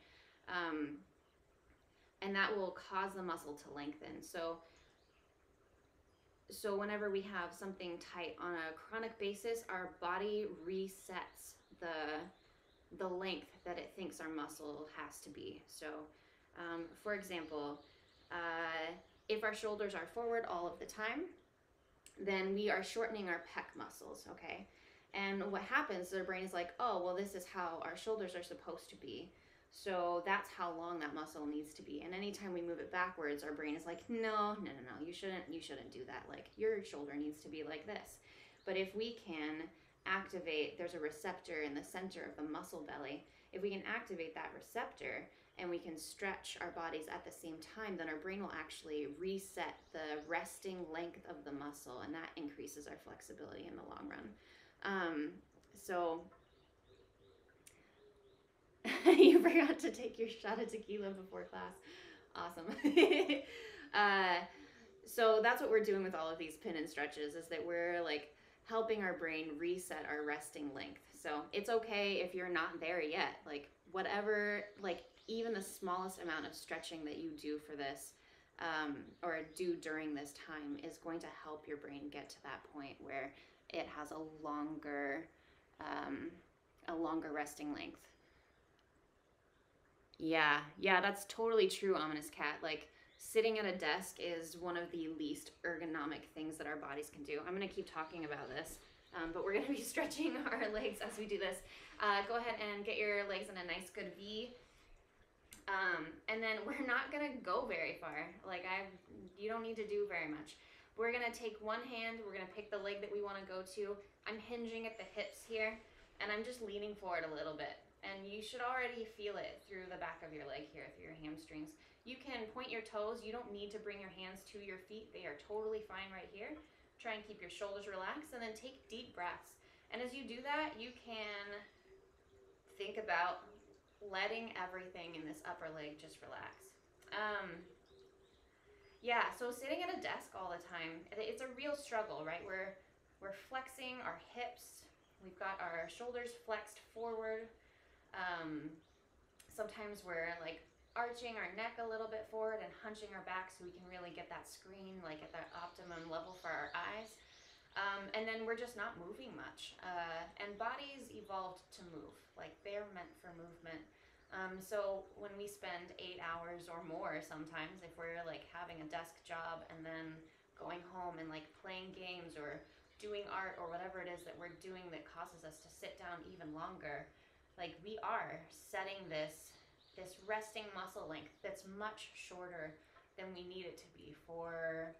And that will cause the muscle to lengthen. So whenever we have something tight on a chronic basis, our body resets the length that it thinks our muscle has to be. So for example, if our shoulders are forward all of the time, then we are shortening our pec muscles, okay? And what happens, their brain is like, oh, well, this is how our shoulders are supposed to be. So that's how long that muscle needs to be. And anytime we move it backwards, our brain is like, no, you shouldn't do that. Like, your shoulder needs to be like this. But if we can activate, there's a receptor in the center of the muscle belly. If we can activate that receptor and we can stretch our bodies at the same time, then our brain will actually reset the resting length of the muscle, and that increases our flexibility in the long run. So You forgot to take your shot of tequila before class. Awesome. So that's what we're doing with all of these pin and stretches, is that we're like helping our brain reset our resting length. So it's okay if you're not there yet. Like whatever, like even the smallest amount of stretching that you do for this, or do during this time, is going to help your brain get to that point where it has a longer resting length. Yeah, that's totally true, Ominous Cat. Like, sitting at a desk is one of the least ergonomic things that our bodies can do. I'm going to keep talking about this, but we're going to be stretching our legs as we do this. Go ahead and get your legs in a nice good V. And then we're not going to go very far. Like, you don't need to do very much. We're going to take one hand, we're going to pick the leg that we want to go to. I'm hinging at the hips here, and I'm just leaning forward a little bit. And you should already feel it through the back of your leg here, through your hamstrings. You can point your toes. You don't need to bring your hands to your feet. They are totally fine right here. Try and keep your shoulders relaxed, and then take deep breaths. And as you do that, you can think about letting everything in this upper leg just relax. Yeah, so sitting at a desk all the time, it's a real struggle, right? We're flexing our hips. We've got our shoulders flexed forward. Sometimes we're like arching our neck a little bit forward and hunching our back so we can really get that screen like at that optimum level for our eyes. And then we're just not moving much. And bodies evolved to move, like they're meant for movement. So when we spend 8 hours or more sometimes, if we're like having a desk job and then going home and like playing games or doing art or whatever it is that we're doing that causes us to sit down even longer, like we are setting this resting muscle length that's much shorter than we need it to be for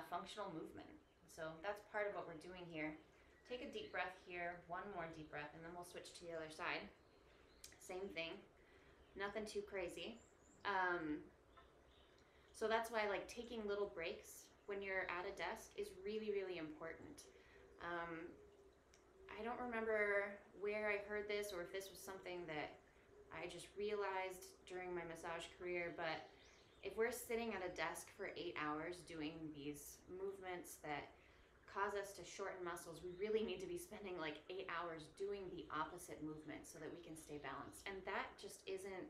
functional movement. So that's part of what we're doing here. Take a deep breath here, one more deep breath, and then we'll switch to the other side. Same thing, nothing too crazy. So that's why like taking little breaks when you're at a desk is really, really important. I don't remember where I heard this or if this was something that I just realized during my massage career, but if we're sitting at a desk for 8 hours doing these movements that cause us to shorten muscles, we really need to be spending like 8 hours doing the opposite movement so that we can stay balanced. And that just isn't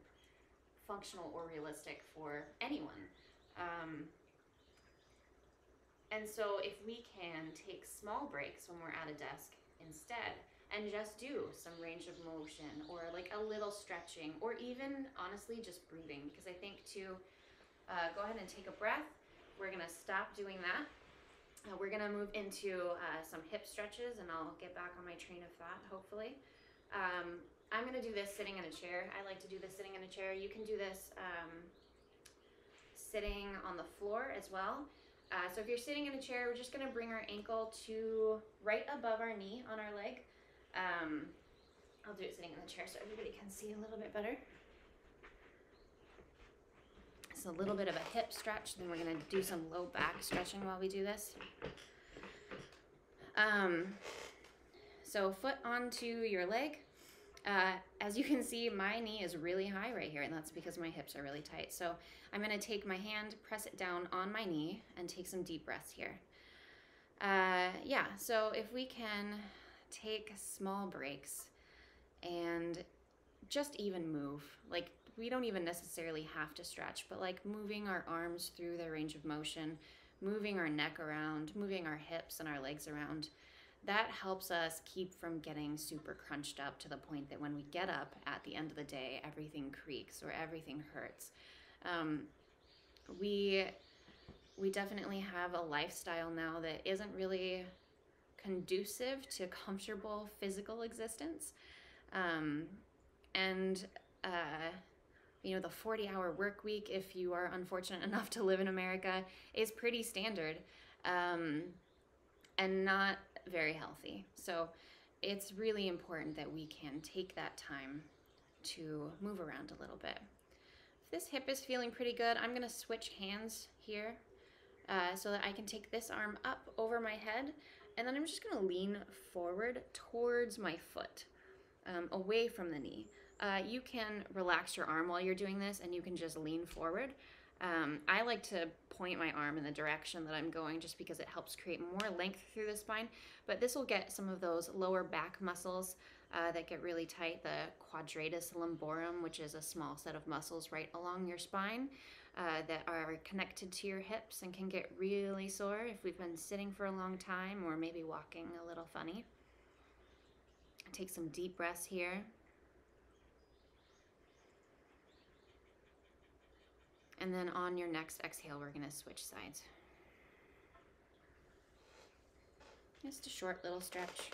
functional or realistic for anyone. And so if we can take small breaks when we're at a desk instead and just do some range of motion or like a little stretching or even honestly just breathing, because I think to go ahead and take a breath. We're going to stop doing that. We're going to move into some hip stretches, and I'll get back on my train of thought, hopefully. I'm going to do this sitting in a chair. I like to do this sitting in a chair. You can do this sitting on the floor as well. So if you're sitting in a chair, we're just going to bring our ankle to right above our knee on our leg. I'll do it sitting in the chair so everybody can see a little bit better. A little bit of a hip stretch, then we're going to do some low back stretching while we do this. So foot onto your leg. As you can see, my knee is really high right here, and that's because my hips are really tight. So I'm going to take my hand, press it down on my knee, and take some deep breaths here. Yeah, so if we can take small breaks and just even move, like we don't even necessarily have to stretch, but like moving our arms through their range of motion, moving our neck around, moving our hips and our legs around, that helps us keep from getting super crunched up to the point that when we get up at the end of the day, everything creaks or everything hurts. We definitely have a lifestyle now that isn't really conducive to comfortable physical existence. You know, the 40-hour work week, if you are unfortunate enough to live in America, is pretty standard and not very healthy. So it's really important that we can take that time to move around a little bit. If this hip is feeling pretty good, I'm going to switch hands here so that I can take this arm up over my head, and then I'm just going to lean forward towards my foot, away from the knee. You can relax your arm while you're doing this, and you can just lean forward. I like to point my arm in the direction that I'm going just because it helps create more length through the spine, but this will get some of those lower back muscles that get really tight, the quadratus lumborum, which is a small set of muscles right along your spine that are connected to your hips and can get really sore if we've been sitting for a long time or maybe walking a little funny. Take some deep breaths here. And then on your next exhale, we're going to switch sides. Just a short little stretch.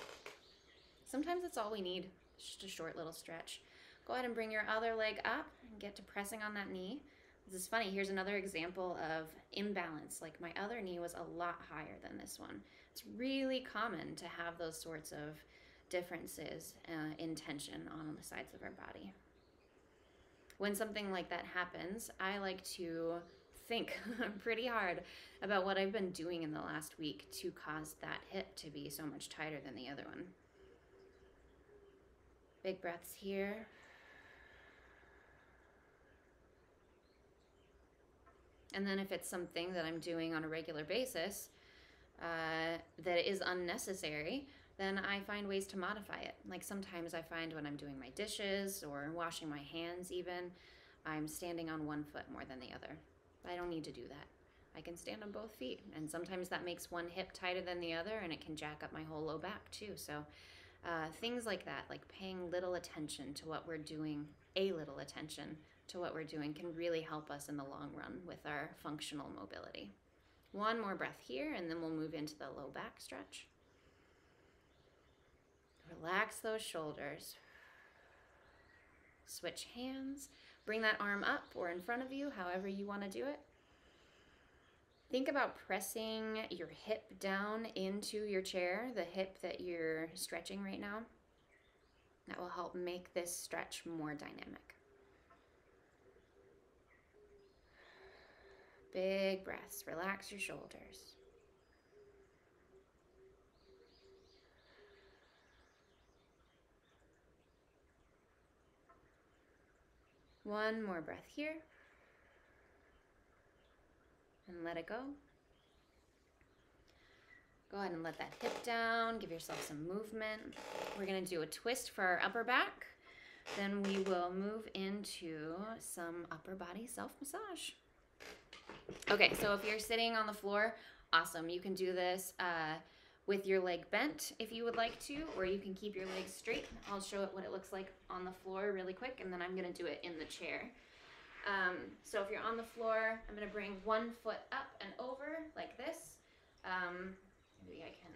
Sometimes that's all we need, just a short little stretch. Go ahead and bring your other leg up and get to pressing on that knee. This is funny, here's another example of imbalance. Like my other knee was a lot higher than this one. It's really common to have those sorts of differences in tension on the sides of our body. When something like that happens, I like to think pretty hard about what I've been doing in the last week to cause that hip to be so much tighter than the other one. Big breaths here. And then if it's something that I'm doing on a regular basis that is unnecessary, then I find ways to modify it. Like sometimes I find when I'm doing my dishes or washing my hands even, I'm standing on one foot more than the other. I don't need to do that. I can stand on both feet. And sometimes that makes one hip tighter than the other, and it can jack up my whole low back too. So things like that, like paying little attention to what we're doing, a little attention to what we're doing, can really help us in the long run with our functional mobility. One more breath here, and then we'll move into the low back stretch. Relax those shoulders. Switch hands. Bring that arm up or in front of you, however you want to do it. Think about pressing your hip down into your chair, the hip that you're stretching right now. That will help make this stretch more dynamic. Big breaths. Relax your shoulders. One more breath here. And let it go. Go ahead and let that hip down. Give yourself some movement. We're going to do a twist for our upper back. Then we will move into some upper body self-massage. Okay, so if you're sitting on the floor, awesome. You can do this with your leg bent if you would like to, or you can keep your legs straight. I'll show it what it looks like on the floor really quick, and then I'm going to do it in the chair. So if you're on the floor, I'm going to bring one foot up and over like this. Maybe I can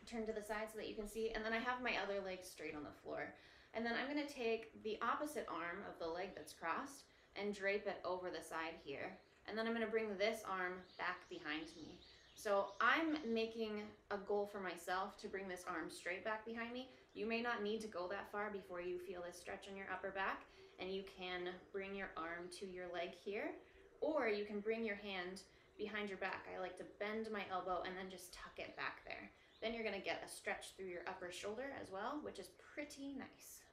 turn to the side so that you can see. And then I have my other leg straight on the floor. And then I'm going to take the opposite arm of the leg that's crossed and drape it over the side here. And then I'm going to bring this arm back behind me. So I'm making a goal for myself to bring this arm straight back behind me. You may not need to go that far before you feel this stretch in your upper back, and you can bring your arm to your leg here, or you can bring your hand behind your back. I like to bend my elbow and then just tuck it back there. Then you're going to get a stretch through your upper shoulder as well, which is pretty nice.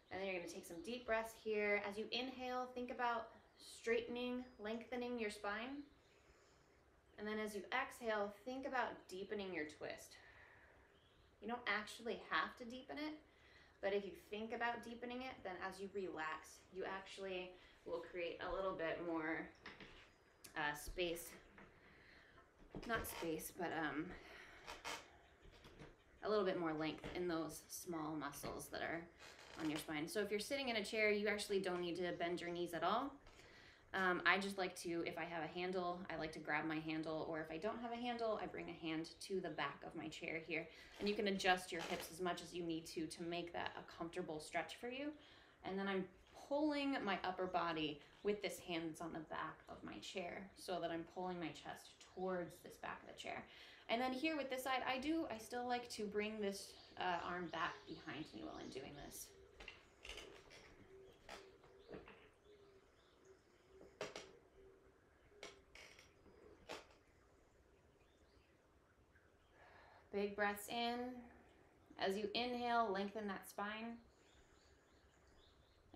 And then you're going to take some deep breaths here. As you inhale, think about straightening, lengthening your spine. And then as you exhale, think about deepening your twist. You don't actually have to deepen it, but if you think about deepening it, then as you relax, you actually will create a little bit more space. Not space, but a little bit more length in those small muscles that are on your spine. So if you're sitting in a chair, you actually don't need to bend your knees at all. I just like to, if I have a handle, I like to grab my handle, or if I don't have a handle, I bring a hand to the back of my chair here. And you can adjust your hips as much as you need to make that a comfortable stretch for you. And then I'm pulling my upper body with this hand that's on the back of my chair so that I'm pulling my chest towards this back of the chair. And then here with this side, I still like to bring this arm back behind me while I'm doing this. Big breaths in As you inhale, lengthen that spine.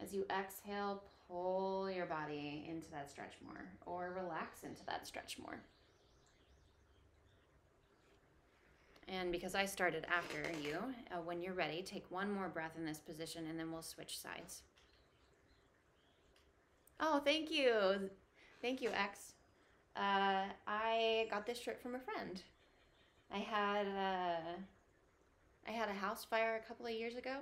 As you exhale, pull your body into that stretch more, or relax into that stretch more. And because I started after you, when you're ready, take one more breath in this position and then we'll switch sides. Oh, thank you. Thank you, X. I got this shirt from a friend. I had a house fire a couple of years ago,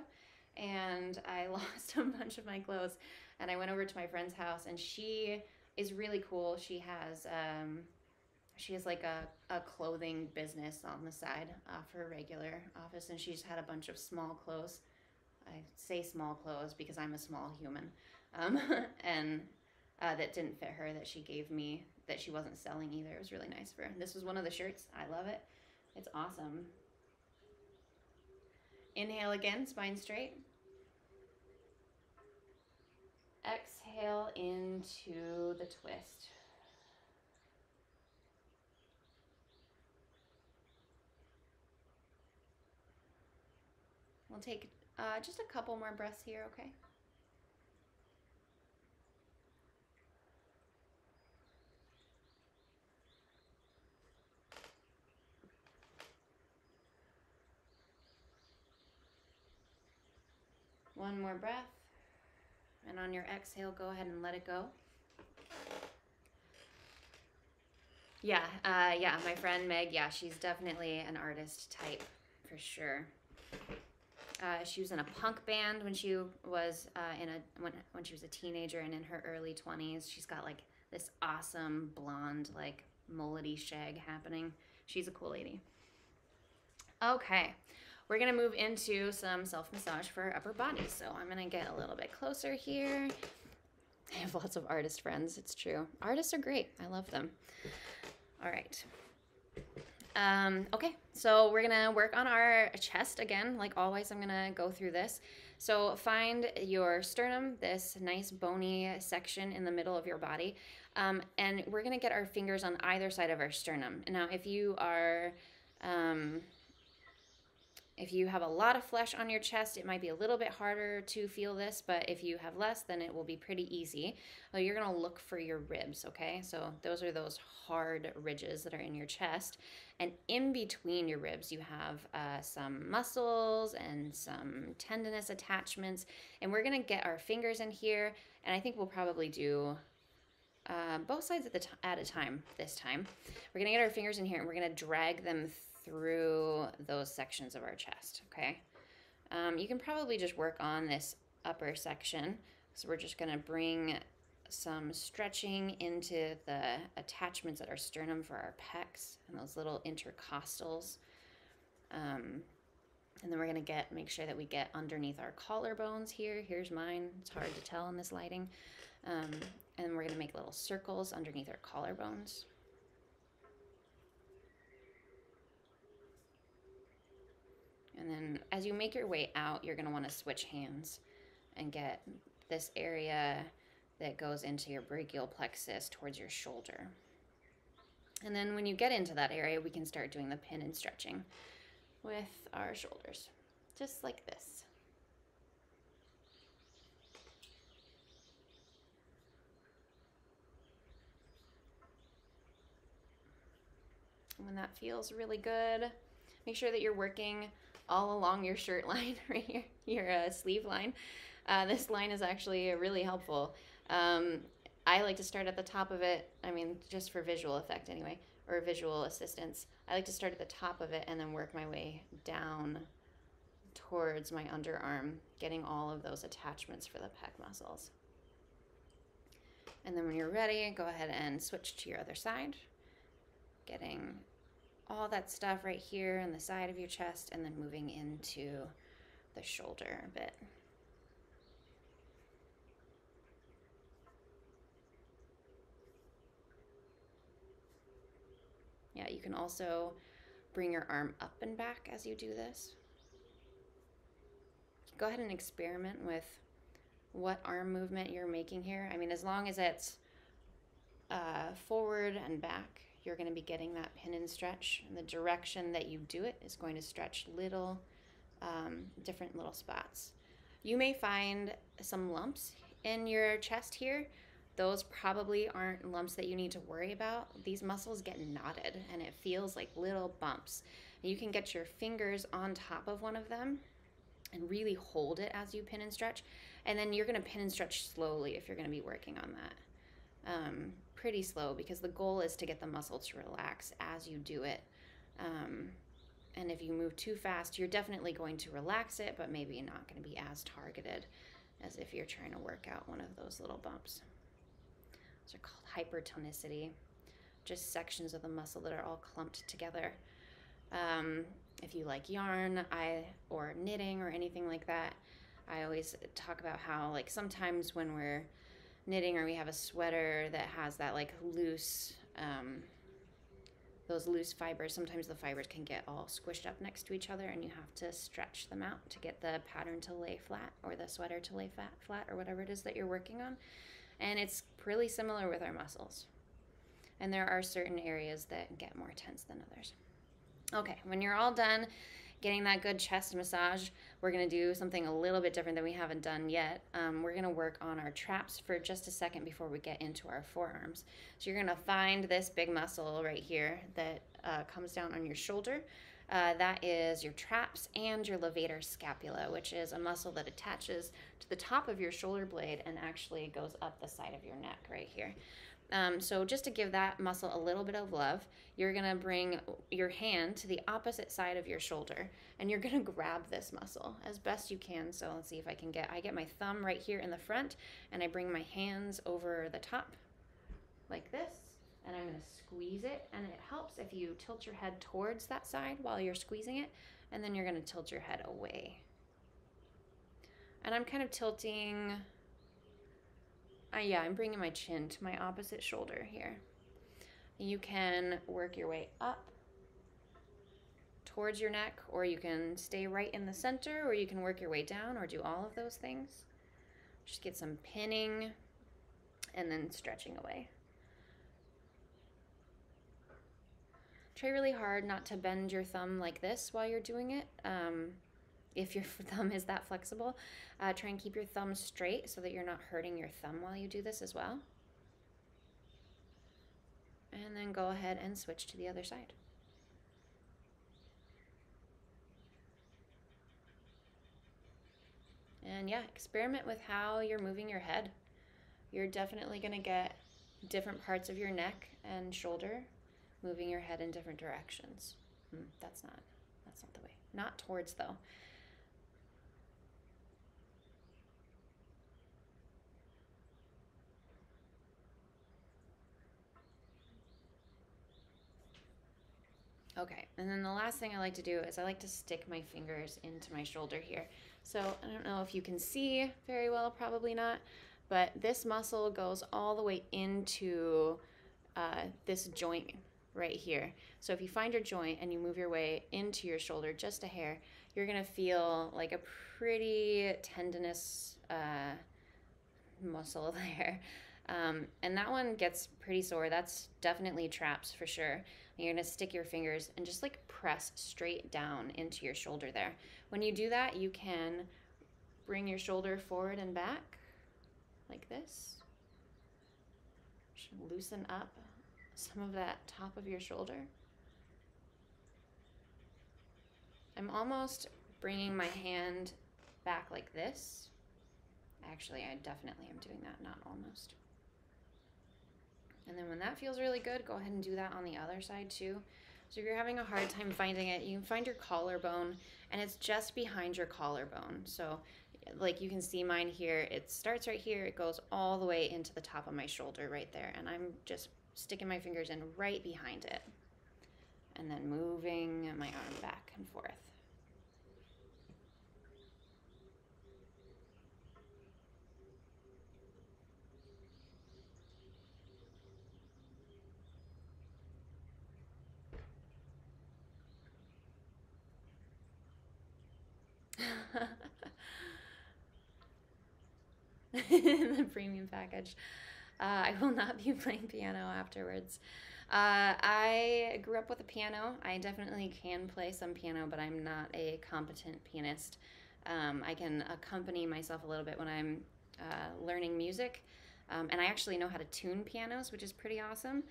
and I lost a bunch of my clothes, and I went over to my friend's house, and she is really cool. She has like a clothing business on the side off her regular office, and she's had a bunch of small clothes. I say small clothes because I'm a small human, and that didn't fit her, that she gave me, that she wasn't selling either. It was really nice for her. This was one of the shirts. I love it. It's awesome. Inhale again, spine straight. Exhale into the twist. We'll take just a couple more breaths here, okay? One more breath. And on your exhale, go ahead and let it go. Yeah, my friend Meg, yeah, she's definitely an artist type for sure. She was in a punk band when she was when she was a teenager, and in her early 20s, she's got like this awesome blonde, like mullety shag happening. She's a cool lady. Okay, we're gonna move into some self-massage for our upper body. So I'm gonna get a little bit closer here. I have lots of artist friends, it's true. Artists are great, I love them. All right. Okay, so we're gonna work on our chest again. Like always, I'm gonna go through this. So find your sternum, this nice bony section in the middle of your body, and we're gonna get our fingers on either side of our sternum. Now, if you are if you have a lot of flesh on your chest, it might be a little bit harder to feel this, but if you have less, then it will be pretty easy. Well, you're gonna look for your ribs, okay? So those are those hard ridges that are in your chest. And in between your ribs, you have some muscles and some tendinous attachments. And we're gonna get our fingers in here, and I think we'll probably do both sides at a time this time. We're gonna get our fingers in here, and we're gonna drag them through those sections of our chest, okay? You can probably just work on this upper section. So we're just gonna bring some stretching into the attachments at our sternum for our pecs and those little intercostals. And then we're gonna make sure that we get underneath our collarbones here. Here's mine, it's hard to tell in this lighting. And we're gonna make little circles underneath our collarbones. And then as you make your way out, you're gonna wanna switch hands and get this area that goes into your brachial plexus towards your shoulder. And then when you get into that area, we can start doing the pin and stretching with our shoulders, just like this. And when that feels really good, make sure that you're working all along your shirt line, right here, your sleeve line. This line is actually really helpful. I like to start at the top of it, I mean, just for visual effect anyway, or visual assistance. I like to start at the top of it and then work my way down towards my underarm, getting all of those attachments for the pec muscles. And then when you're ready, go ahead and switch to your other side, getting all that stuff right here on the side of your chest, and then moving into the shoulder a bit. Yeah, you can also bring your arm up and back as you do this. Go ahead and experiment with what arm movement you're making here. I mean, as long as it's forward and back, you're going to be getting that pin and stretch. And the direction that you do it is going to stretch little different little spots. You may find some lumps in your chest here. Those probably aren't lumps that you need to worry about. These muscles get knotted and it feels like little bumps. You can get your fingers on top of one of them and really hold it as you pin and stretch. And then you're gonna pin and stretch slowly if you're gonna be working on that. Pretty slow, because the goal is to get the muscle to relax as you do it. And if you move too fast, you're definitely going to relax it, but maybe not gonna be as targeted as if you're trying to work out one of those little bumps. Those are called hypertonicity, just sections of the muscle that are all clumped together. If you like yarn or knitting or anything like that, I always talk about how, like, sometimes when we're knitting or we have a sweater that has that like loose, those loose fibers, sometimes the fibers can get all squished up next to each other and you have to stretch them out to get the pattern to lay flat, or the sweater to lay flat, or whatever it is that you're working on. And it's really similar with our muscles. And there are certain areas that get more tense than others. Okay, when you're all done getting that good chest massage, we're gonna do something a little bit different that we haven't done yet. We're gonna work on our traps for just a second before we get into our forearms. So you're gonna find this big muscle right here that comes down on your shoulder. That is your traps and your levator scapula, which is a muscle that attaches to the top of your shoulder blade and actually goes up the side of your neck right here. So just to give that muscle a little bit of love, you're gonna bring your hand to the opposite side of your shoulder and you're gonna grab this muscle as best you can. So let's see if I get my thumb right here in the front and I bring my hands over the top like this, and I'm gonna squeeze it, and it helps if you tilt your head towards that side while you're squeezing it, and then you're gonna tilt your head away. And I'm kind of tilting, I'm bringing my chin to my opposite shoulder here. You can work your way up towards your neck, or you can stay right in the center, or you can work your way down, or do all of those things. Just get some pinning and then stretching away. Try really hard not to bend your thumb like this while you're doing it. If your thumb is that flexible, try and keep your thumb straight so that you're not hurting your thumb while you do this as well. And then go ahead and switch to the other side. And yeah, experiment with how you're moving your head. You're definitely gonna get different parts of your neck and shoulder moving your head in different directions. That's not the way. Not towards, though. Okay, and then the last thing I like to do is I like to stick my fingers into my shoulder here. So I don't know if you can see very well, probably not, but this muscle goes all the way into this joint right here. So if you find your joint and you move your way into your shoulder just a hair, you're gonna feel like a pretty tendinous muscle there. And that one gets pretty sore. That's definitely traps for sure. And you're gonna stick your fingers and just like press straight down into your shoulder there. When you do that, you can bring your shoulder forward and back like this. Just loosen up some of that top of your shoulder. I'm almost bringing my hand back like this. Actually, I definitely am doing that, not almost. And then when that feels really good, go ahead and do that on the other side too. So if you're having a hard time finding it, you can find your collarbone, and it's just behind your collarbone. So like you can see mine here, it starts right here, it goes all the way into the top of my shoulder right there, and I'm just sticking my fingers in right behind it and then moving my arm back and forth. The premium package. I will not be playing piano afterwards. I grew up with a piano. I definitely can play some piano, but I'm not a competent pianist. I can accompany myself a little bit when I'm learning music, and I actually know how to tune pianos, which is pretty awesome.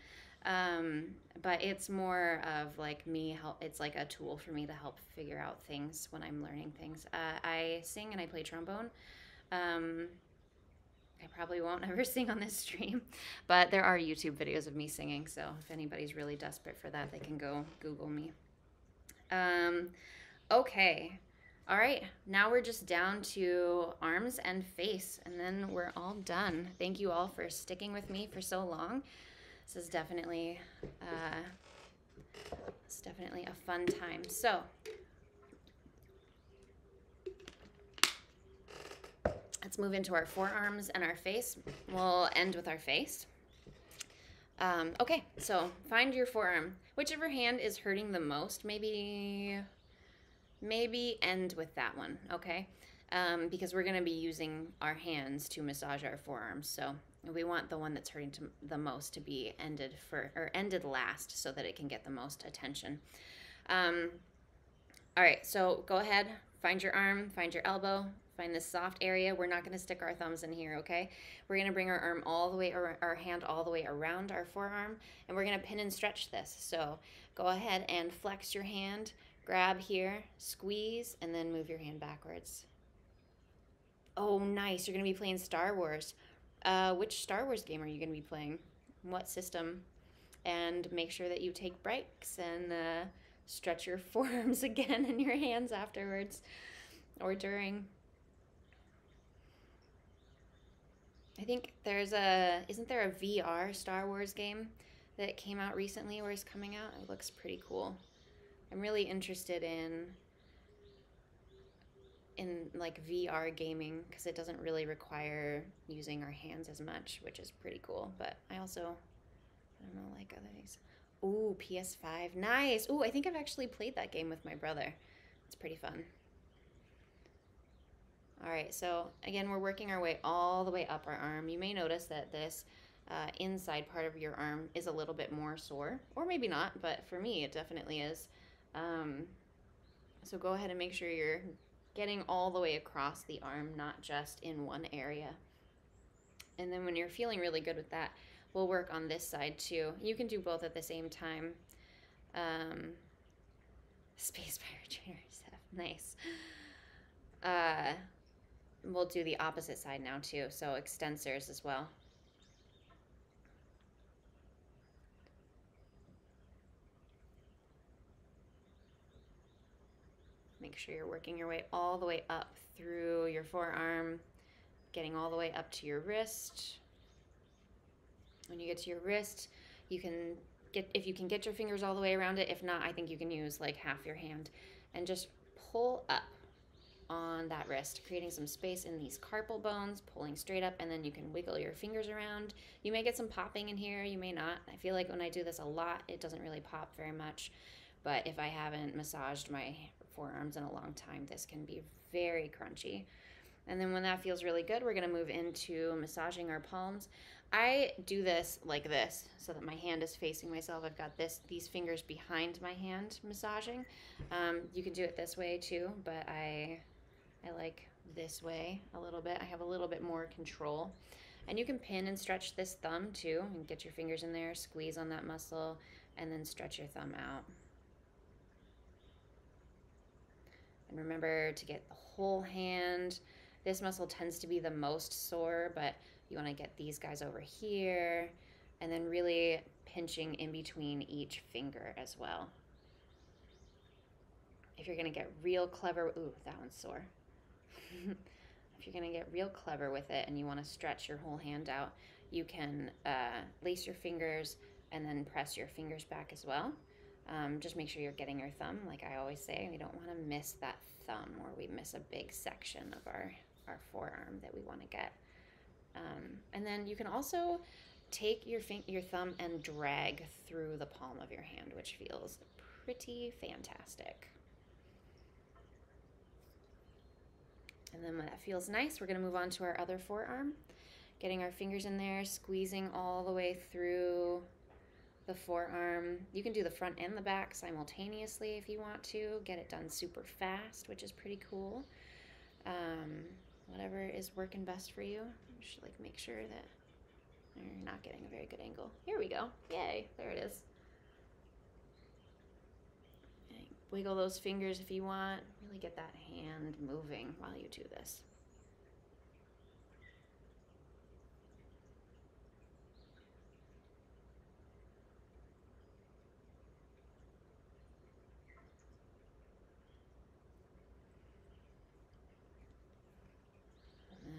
But it's more of like me help. It's like a tool for me to help figure out things when I'm learning things. I sing and I play trombone. Um, I probably won't ever sing on this stream, but there are YouTube videos of me singing, so if anybody's really desperate for that, they can go Google me. Okay. All right, now we're just down to arms and face, and then we're all done. Thank you all for sticking with me for so long. This is definitely, a fun time. So, let's move into our forearms and our face. We'll end with our face. Okay, so find your forearm. Whichever hand is hurting the most, maybe end with that one, okay? Because we're gonna be using our hands to massage our forearms, so we want the one that's hurting the most to be ended last, so that it can get the most attention. All right, so go ahead, find your arm, find your elbow, find this soft area. We're not gonna stick our thumbs in here, okay? We're gonna bring our arm all the way, or our hand all the way around our forearm, and we're gonna pin and stretch this. So go ahead and flex your hand, grab here, squeeze, and then move your hand backwards. Oh, nice, you're gonna be playing Star Wars. Which Star Wars game are you gonna be playing? What system? And make sure that you take breaks and stretch your forearms again and your hands afterwards or during. I think isn't there a VR Star Wars game that came out recently or is coming out? It looks pretty cool. I'm really interested in like VR gaming because it doesn't really require using our hands as much, which is pretty cool. But I don't know, like other things. Ooh, PS5, nice. Ooh, I think I've actually played that game with my brother. It's pretty fun. All right, so again, we're working our way all the way up our arm. You may notice that this inside part of your arm is a little bit more sore, or maybe not, but for me, it definitely is. So go ahead and make sure you're getting all the way across the arm, not just in one area. And then when you're feeling really good with that, we'll work on this side too. You can do both at the same time. Space Pirate Trainer stuff, nice. We'll do the opposite side now too, so extensors as well. Make sure you're working your way all the way up through your forearm, getting all the way up to your wrist. When you get to your wrist, if you can get your fingers all the way around it. If not, I think you can use like half your hand and just pull up on that wrist, creating some space in these carpal bones, pulling straight up, and then you can wiggle your fingers around. You may get some popping in here, you may not. I feel like when I do this a lot, it doesn't really pop very much, but if I haven't massaged my forearms in a long time, this can be very crunchy. And then when that feels really good, we're gonna move into massaging our palms. I do this like this, so that my hand is facing myself. I've got these fingers behind my hand massaging. You can do it this way too, but I like this way a little bit. I have a little bit more control. And you can pin and stretch this thumb too, and get your fingers in there, squeeze on that muscle, and then stretch your thumb out. And remember to get the whole hand. This muscle tends to be the most sore, but you want to get these guys over here, and then really pinching in between each finger as well. If you're gonna get real clever, ooh, that one's sore. If you're gonna get real clever with it and you want to stretch your whole hand out, you can lace your fingers and then press your fingers back as well. Just make sure you're getting your thumb, like I always say. We don't want to miss that thumb, or we miss a big section of our forearm that we want to get. And then you can also take your thumb and drag through the palm of your hand, which feels pretty fantastic. And then when that feels nice, we're going to move on to our other forearm, getting our fingers in there, squeezing all the way through the forearm. You can do the front and the back simultaneously if you want to. Get it done super fast, which is pretty cool. Whatever is working best for you. Just like make sure that you're not getting a very good angle. Here we go. Yay, there it is. Wiggle those fingers if you want. Really get that hand moving while you do this.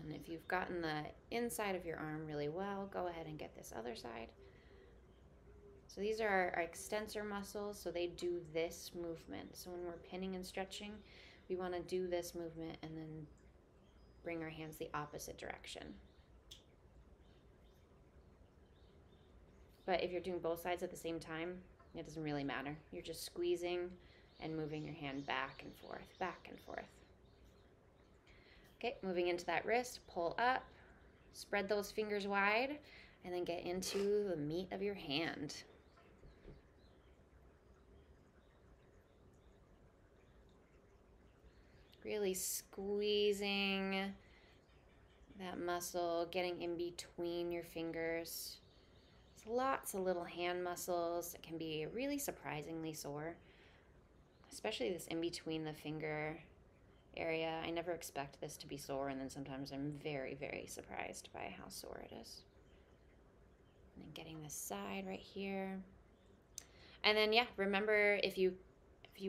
And if you've gotten the inside of your arm really well, go ahead and get this other side. So these are our extensor muscles, so they do this movement. So when we're pinning and stretching, we want to do this movement and then bring our hands the opposite direction. But if you're doing both sides at the same time, it doesn't really matter. You're just squeezing and moving your hand back and forth, back and forth. Okay, moving into that wrist, pull up, spread those fingers wide, and then get into the meat of your hand. Really squeezing that muscle, getting in between your fingers. There's lots of little hand muscles that can be really surprisingly sore, especially this in between the finger area. I never expect this to be sore, and then sometimes I'm very, very surprised by how sore it is. And then getting this side right here. And then, yeah, remember if you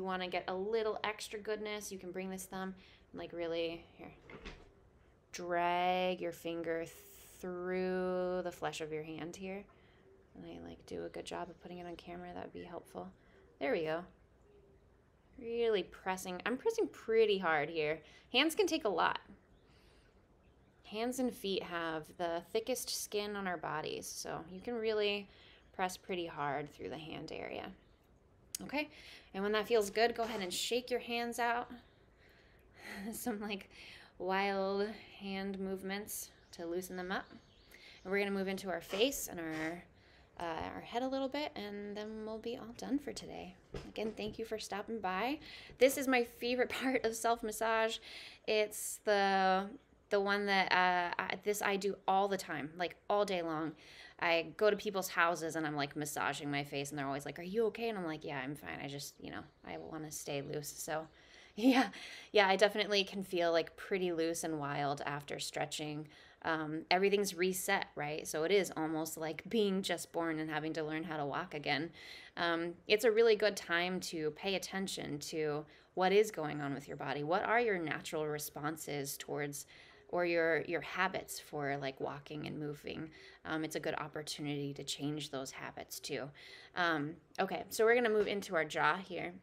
want to get a little extra goodness, you can bring this thumb and like really here, drag your finger through the flesh of your hand here. And I like do a good job of putting it on camera. That would be helpful. There we go. Really pressing. I'm pressing pretty hard here. Hands can take a lot. Hands and feet have the thickest skin on our bodies, so you can really press pretty hard through the hand area. Okay, and when that feels good, go ahead and shake your hands out. Some like wild hand movements to loosen them up. And we're gonna move into our face and our head a little bit, and then we'll be all done for today. Again, thank you for stopping by. This is my favorite part of self-massage. It's the one that I do all the time, like all day long. I go to people's houses and I'm like massaging my face, and they're always like, "Are you okay?" And I'm like, "Yeah, I'm fine. I just, I want to stay loose." So yeah, I definitely can feel like pretty loose and wild after stretching. Everything's reset, right? So it is almost like being just born and having to learn how to walk again. It's a really good time to pay attention to what is going on with your body. What are your natural responses towards, or your habits for like walking and moving? It's a good opportunity to change those habits too. Okay, so we're gonna move into our jaw here.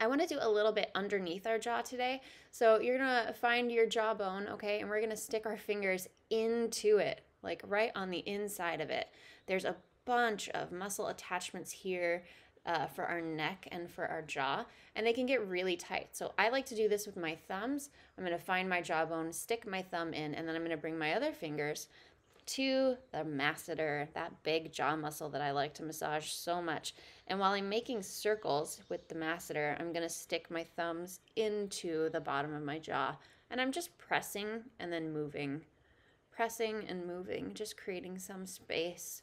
I want to do a little bit underneath our jaw today. So you're going to find your jawbone, okay, and we're going to stick our fingers into it, like right on the inside of it. There's a bunch of muscle attachments here for our neck and for our jaw, and they can get really tight. So I like to do this with my thumbs. I'm going to find my jawbone, stick my thumb in, and then I'm going to bring my other fingers to the masseter, that big jaw muscle that I like to massage so much. And while I'm making circles with the masseter, I'm going to stick my thumbs into the bottom of my jaw, and I'm just pressing and then moving, pressing and moving, just creating some space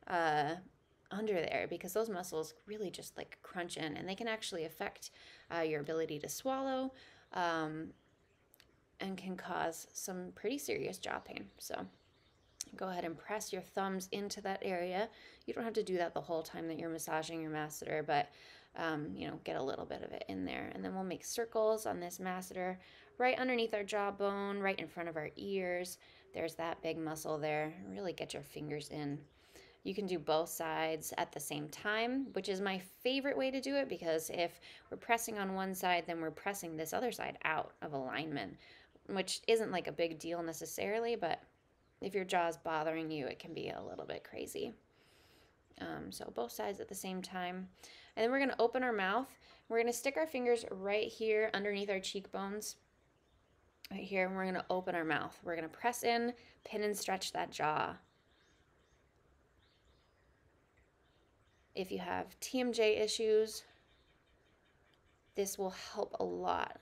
under there, because those muscles really just like crunch in, and they can actually affect your ability to swallow and can cause some pretty serious jaw pain. So go ahead and press your thumbs into that area. You don't have to do that the whole time that you're massaging your masseter, but get a little bit of it in there. And then we'll make circles on this masseter right underneath our jawbone, right in front of our ears. There's that big muscle there. Really get your fingers in. You can do both sides at the same time, which is my favorite way to do it, because if we're pressing on one side, then we're pressing this other side out of alignment, which isn't like a big deal necessarily, but if your jaw is bothering you, it can be a little bit crazy. So both sides at the same time. And then we're going to open our mouth. We're going to stick our fingers right here underneath our cheekbones. Right here, and we're going to open our mouth. We're going to press in, pin and stretch that jaw. If you have TMJ issues, this will help a lot.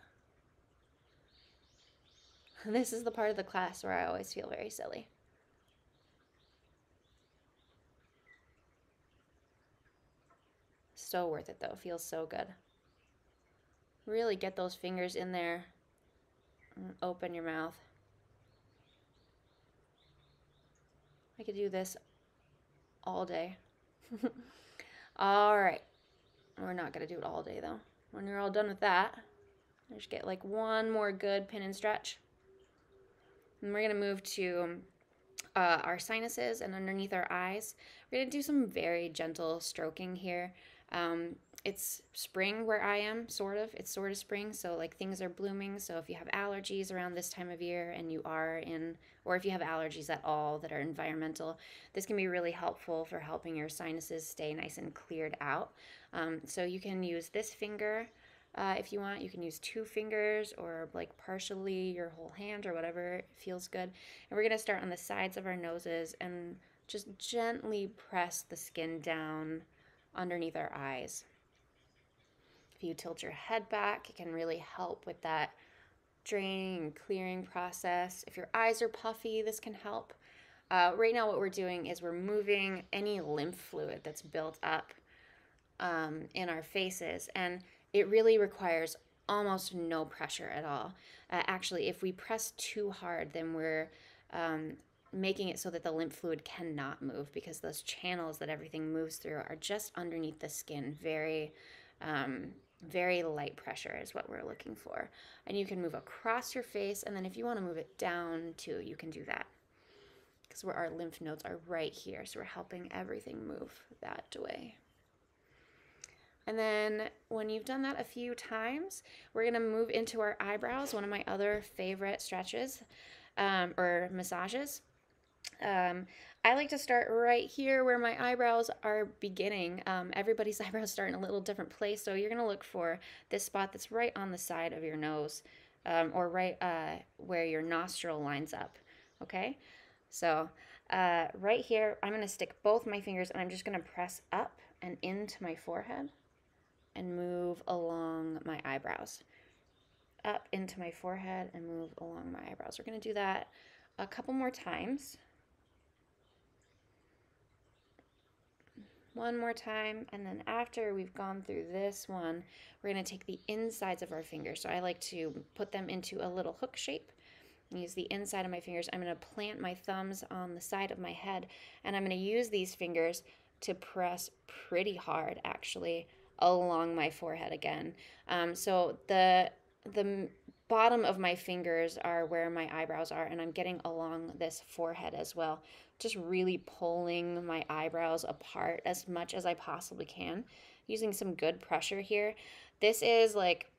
This is the part of the class where I always feel very silly. So worth it though, feels so good. Really get those fingers in there and open your mouth. I could do this all day. All right, we're not gonna do it all day though. When you're all done with that, just get like one more good pin and stretch. And we're gonna move to our sinuses and underneath our eyes. We're gonna do some very gentle stroking here. It's spring where I am, sort of. It's sort of spring, so like things are blooming. So if you have allergies around this time of year and you are in, or if you have allergies at all that are environmental, this can be really helpful for helping your sinuses stay nice and cleared out. So you can use this finger if you want. You can use 2 fingers or like partially your whole hand or whatever feels good. And we're gonna start on the sides of our noses and just gently press the skin down underneath our eyes. If you tilt your head back, it can really help with that draining and clearing process. If your eyes are puffy, this can help. Right now what we're doing is we're moving any lymph fluid that's built up in our faces, and it really requires almost no pressure at all. Actually, if we press too hard, then we're making it so that the lymph fluid cannot move, because those channels that everything moves through are just underneath the skin. Very light pressure is what we're looking for. And you can move across your face, and then if you want to move it down too, you can do that, because where our lymph nodes are right here, so we're helping everything move that way. And then when you've done that a few times, we're gonna move into our eyebrows, one of my other favorite stretches or massages. I like to start right here where my eyebrows are beginning. Everybody's eyebrows start in a little different place, so you're gonna look for this spot that's right on the side of your nose, or right where your nostril lines up, okay? So right here, I'm gonna stick both my fingers and I'm just gonna press up and into my forehead and move along my eyebrows. Up into my forehead and move along my eyebrows. We're gonna do that a couple more times. One more time, and then after we've gone through this one, we're going to take the insides of our fingers. So I like to put them into a little hook shape. Use the inside of my fingers. I'm going to plant my thumbs on the side of my head, and I'm going to use these fingers to press pretty hard, actually, along my forehead again. So the bottom of my fingers are where my eyebrows are, and I'm getting along this forehead as well, just really pulling my eyebrows apart as much as I possibly can, using some good pressure here. This is like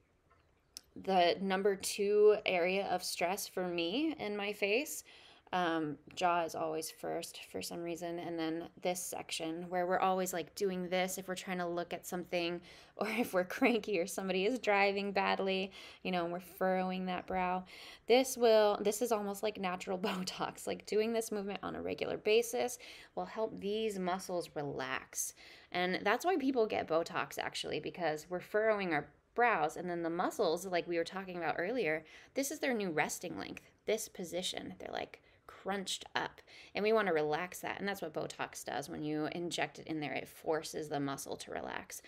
the number 2 area of stress for me in my face. Jaw is always first for some reason, and then this section where we're always like doing this if we're trying to look at something, or if we're cranky or somebody is driving badly, you know, and we're furrowing that brow. This is almost like natural Botox. Like doing this movement on a regular basis will help these muscles relax. And that's why people get Botox, actually, because we're furrowing our brows, and then the muscles, like we were talking about earlier, this is their new resting length, this position. They're like crunched up, and we want to relax that, and that's what Botox does. When you inject it in there, it forces the muscle to relax.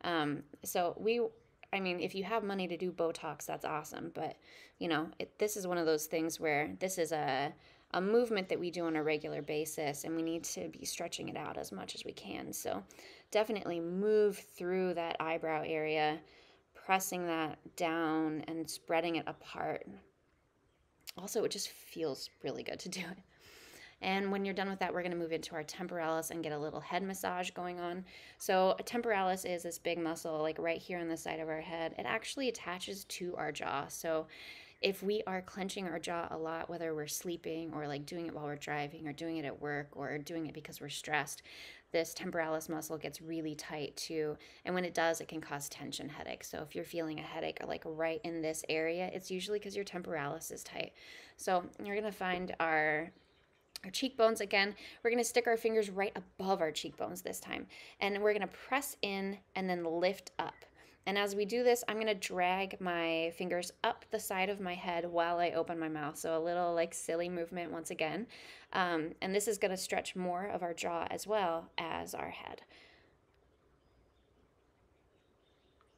I mean, if you have money to do Botox, that's awesome, but you know, this is one of those things where this is a movement that we do on a regular basis, and we need to be stretching it out as much as we can. So definitely move through that eyebrow area, pressing that down and spreading it apart. Also, it just feels really good to do it. And when you're done with that, we're going to move into our temporalis and get a little head massage going on. So a temporalis is this big muscle like right here on the side of our head. It actually attaches to our jaw. So if we are clenching our jaw a lot, whether we're sleeping or like doing it while we're driving or doing it at work or doing it because we're stressed, this temporalis muscle gets really tight too. And when it does, it can cause tension headaches. So if you're feeling a headache like right in this area, it's usually because your temporalis is tight. So you're going to find our our cheekbones again. We're going to stick our fingers right above our cheekbones this time. And we're going to press in and then lift up. And as we do this, I'm going to drag my fingers up the side of my head while I open my mouth. So a little like silly movement once again. And this is going to stretch more of our jaw as well as our head.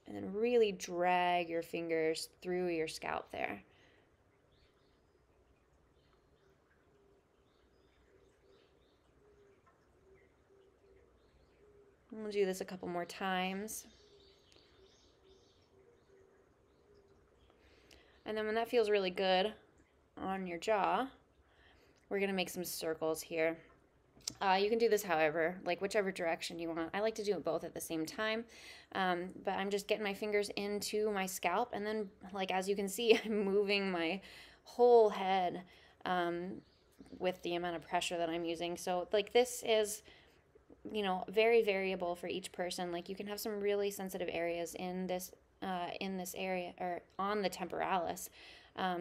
And then really drag your fingers through your scalp there. We'll do this a couple more times. And then when that feels really good on your jaw, we're going to make some circles here. You can do this however, like whichever direction you want. I like to do it both at the same time, but I'm just getting my fingers into my scalp, and then, like, as you can see, I'm moving my whole head with the amount of pressure that I'm using. So, like, this is, you know, very variable for each person. Like, you can have some really sensitive areas in this area, or on the temporalis.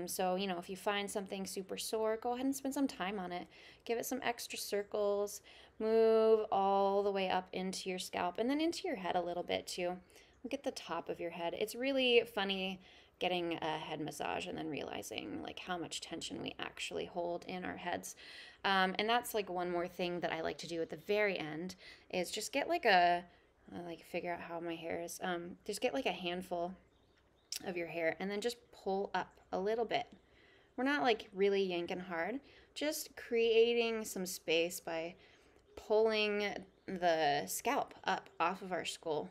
So, you know, if you find something super sore, go ahead and spend some time on it. Give it some extra circles. Move all the way up into your scalp and then into your head a little bit too. Look at the top of your head. It's really funny getting a head massage and then realizing like how much tension we actually hold in our heads. And that's like one more thing that I like to do at the very end is just get like I like figure out how my hair is. Just get like a handful of your hair and then just pull up a little bit. We're not like really yanking hard, just creating some space by pulling the scalp up off of our skull.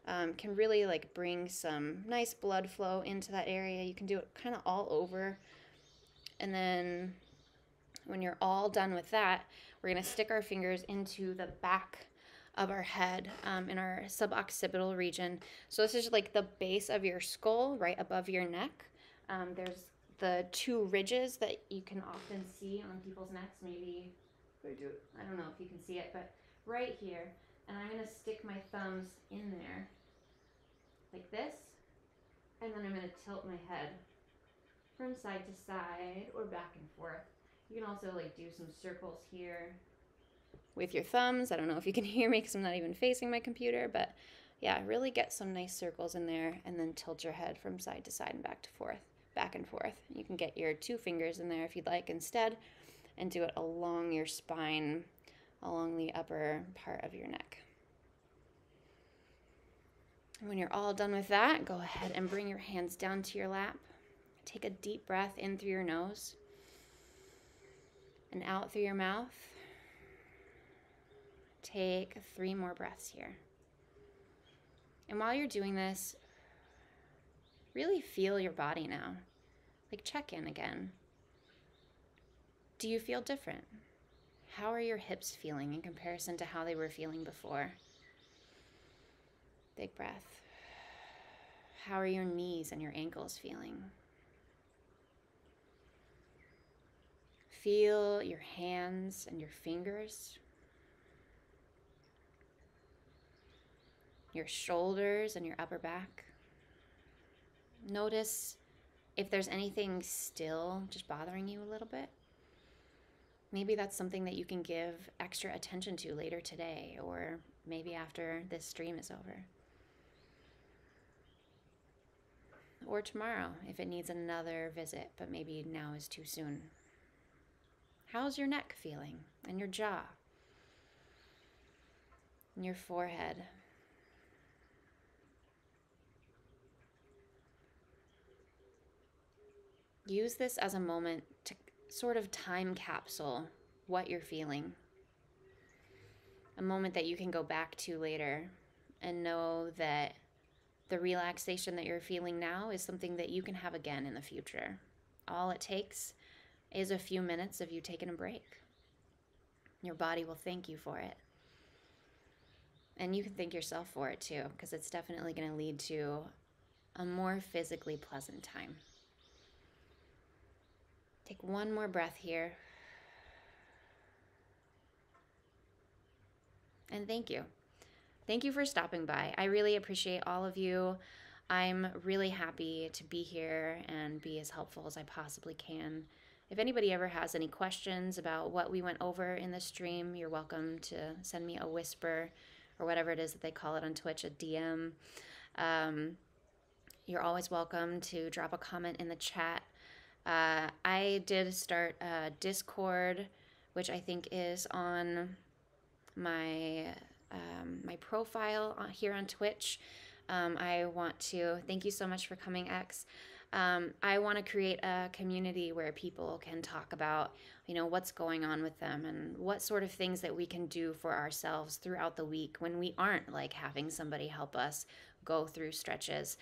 Can really like bring some nice blood flow into that area. You can do it kind of all over. And then when you're all done with that, we're going to stick our fingers into the back of our head, in our suboccipital region. So this is like the base of your skull right above your neck. There's the two ridges that you can often see on people's necks. Maybe they do. I don't know if you can see it, but right here. And I'm going to stick my thumbs in there like this, and then I'm going to tilt my head from side to side or back and forth. You can also like do some circles here with your thumbs. I don't know if you can hear me because I'm not even facing my computer, but yeah, really get some nice circles in there and then tilt your head from side to side and back and forth. You can get your 2 fingers in there if you'd like instead and do it along your spine, along the upper part of your neck. When you're all done with that, go ahead and bring your hands down to your lap. Take a deep breath in through your nose and out through your mouth. Take 3 more breaths here. And while you're doing this, really feel your body now. Like check in again. Do you feel different? How are your hips feeling in comparison to how they were feeling before? Big breath. How are your knees and your ankles feeling? Feel your hands and your fingers. Your shoulders and your upper back. Notice if there's anything still just bothering you a little bit. Maybe that's something that you can give extra attention to later today, or maybe after this stream is over. Or tomorrow if it needs another visit, but maybe now is too soon. How's your neck feeling? And your jaw? And your forehead? Use this as a moment to sort of time capsule what you're feeling. A moment that you can go back to later and know that the relaxation that you're feeling now is something that you can have again in the future. All it takes is a few minutes of you taking a break. Your body will thank you for it. And you can thank yourself for it too, because it's definitely going to lead to a more physically pleasant time. Take 1 more breath here. And thank you. Thank you for stopping by. I really appreciate all of you. I'm really happy to be here and be as helpful as I possibly can. if anybody ever has any questions about what we went over in the stream, you're welcome to send me a whisper or whatever it is that they call it on Twitch, a DM. You're always welcome to drop a comment in the chat. I did start a Discord, which I think is on my my profile here on Twitch. I want to thank you so much for coming, X. I want to create a community where people can talk about, you know, what's going on with them and what sort of things that we can do for ourselves throughout the week when we aren't like having somebody help us go through stretches.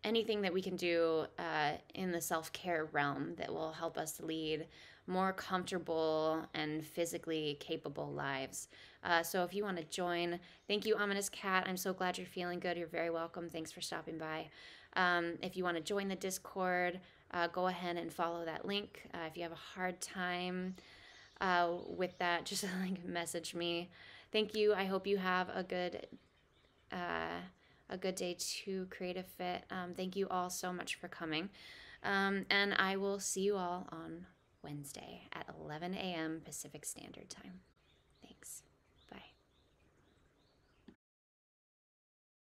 Anything that we can do in the self-care realm that will help us lead more comfortable and physically capable lives. So if you want to join, thank you, Ominous Cat. I'm so glad you're feeling good. You're very welcome. Thanks for stopping by. If you want to join the Discord, go ahead and follow that link. If you have a hard time with that, just like message me. Thank you. I hope you have a good day to Creative Fit. Thank you all so much for coming. And I will see you all on Wednesday at 11 a.m. Pacific Standard Time.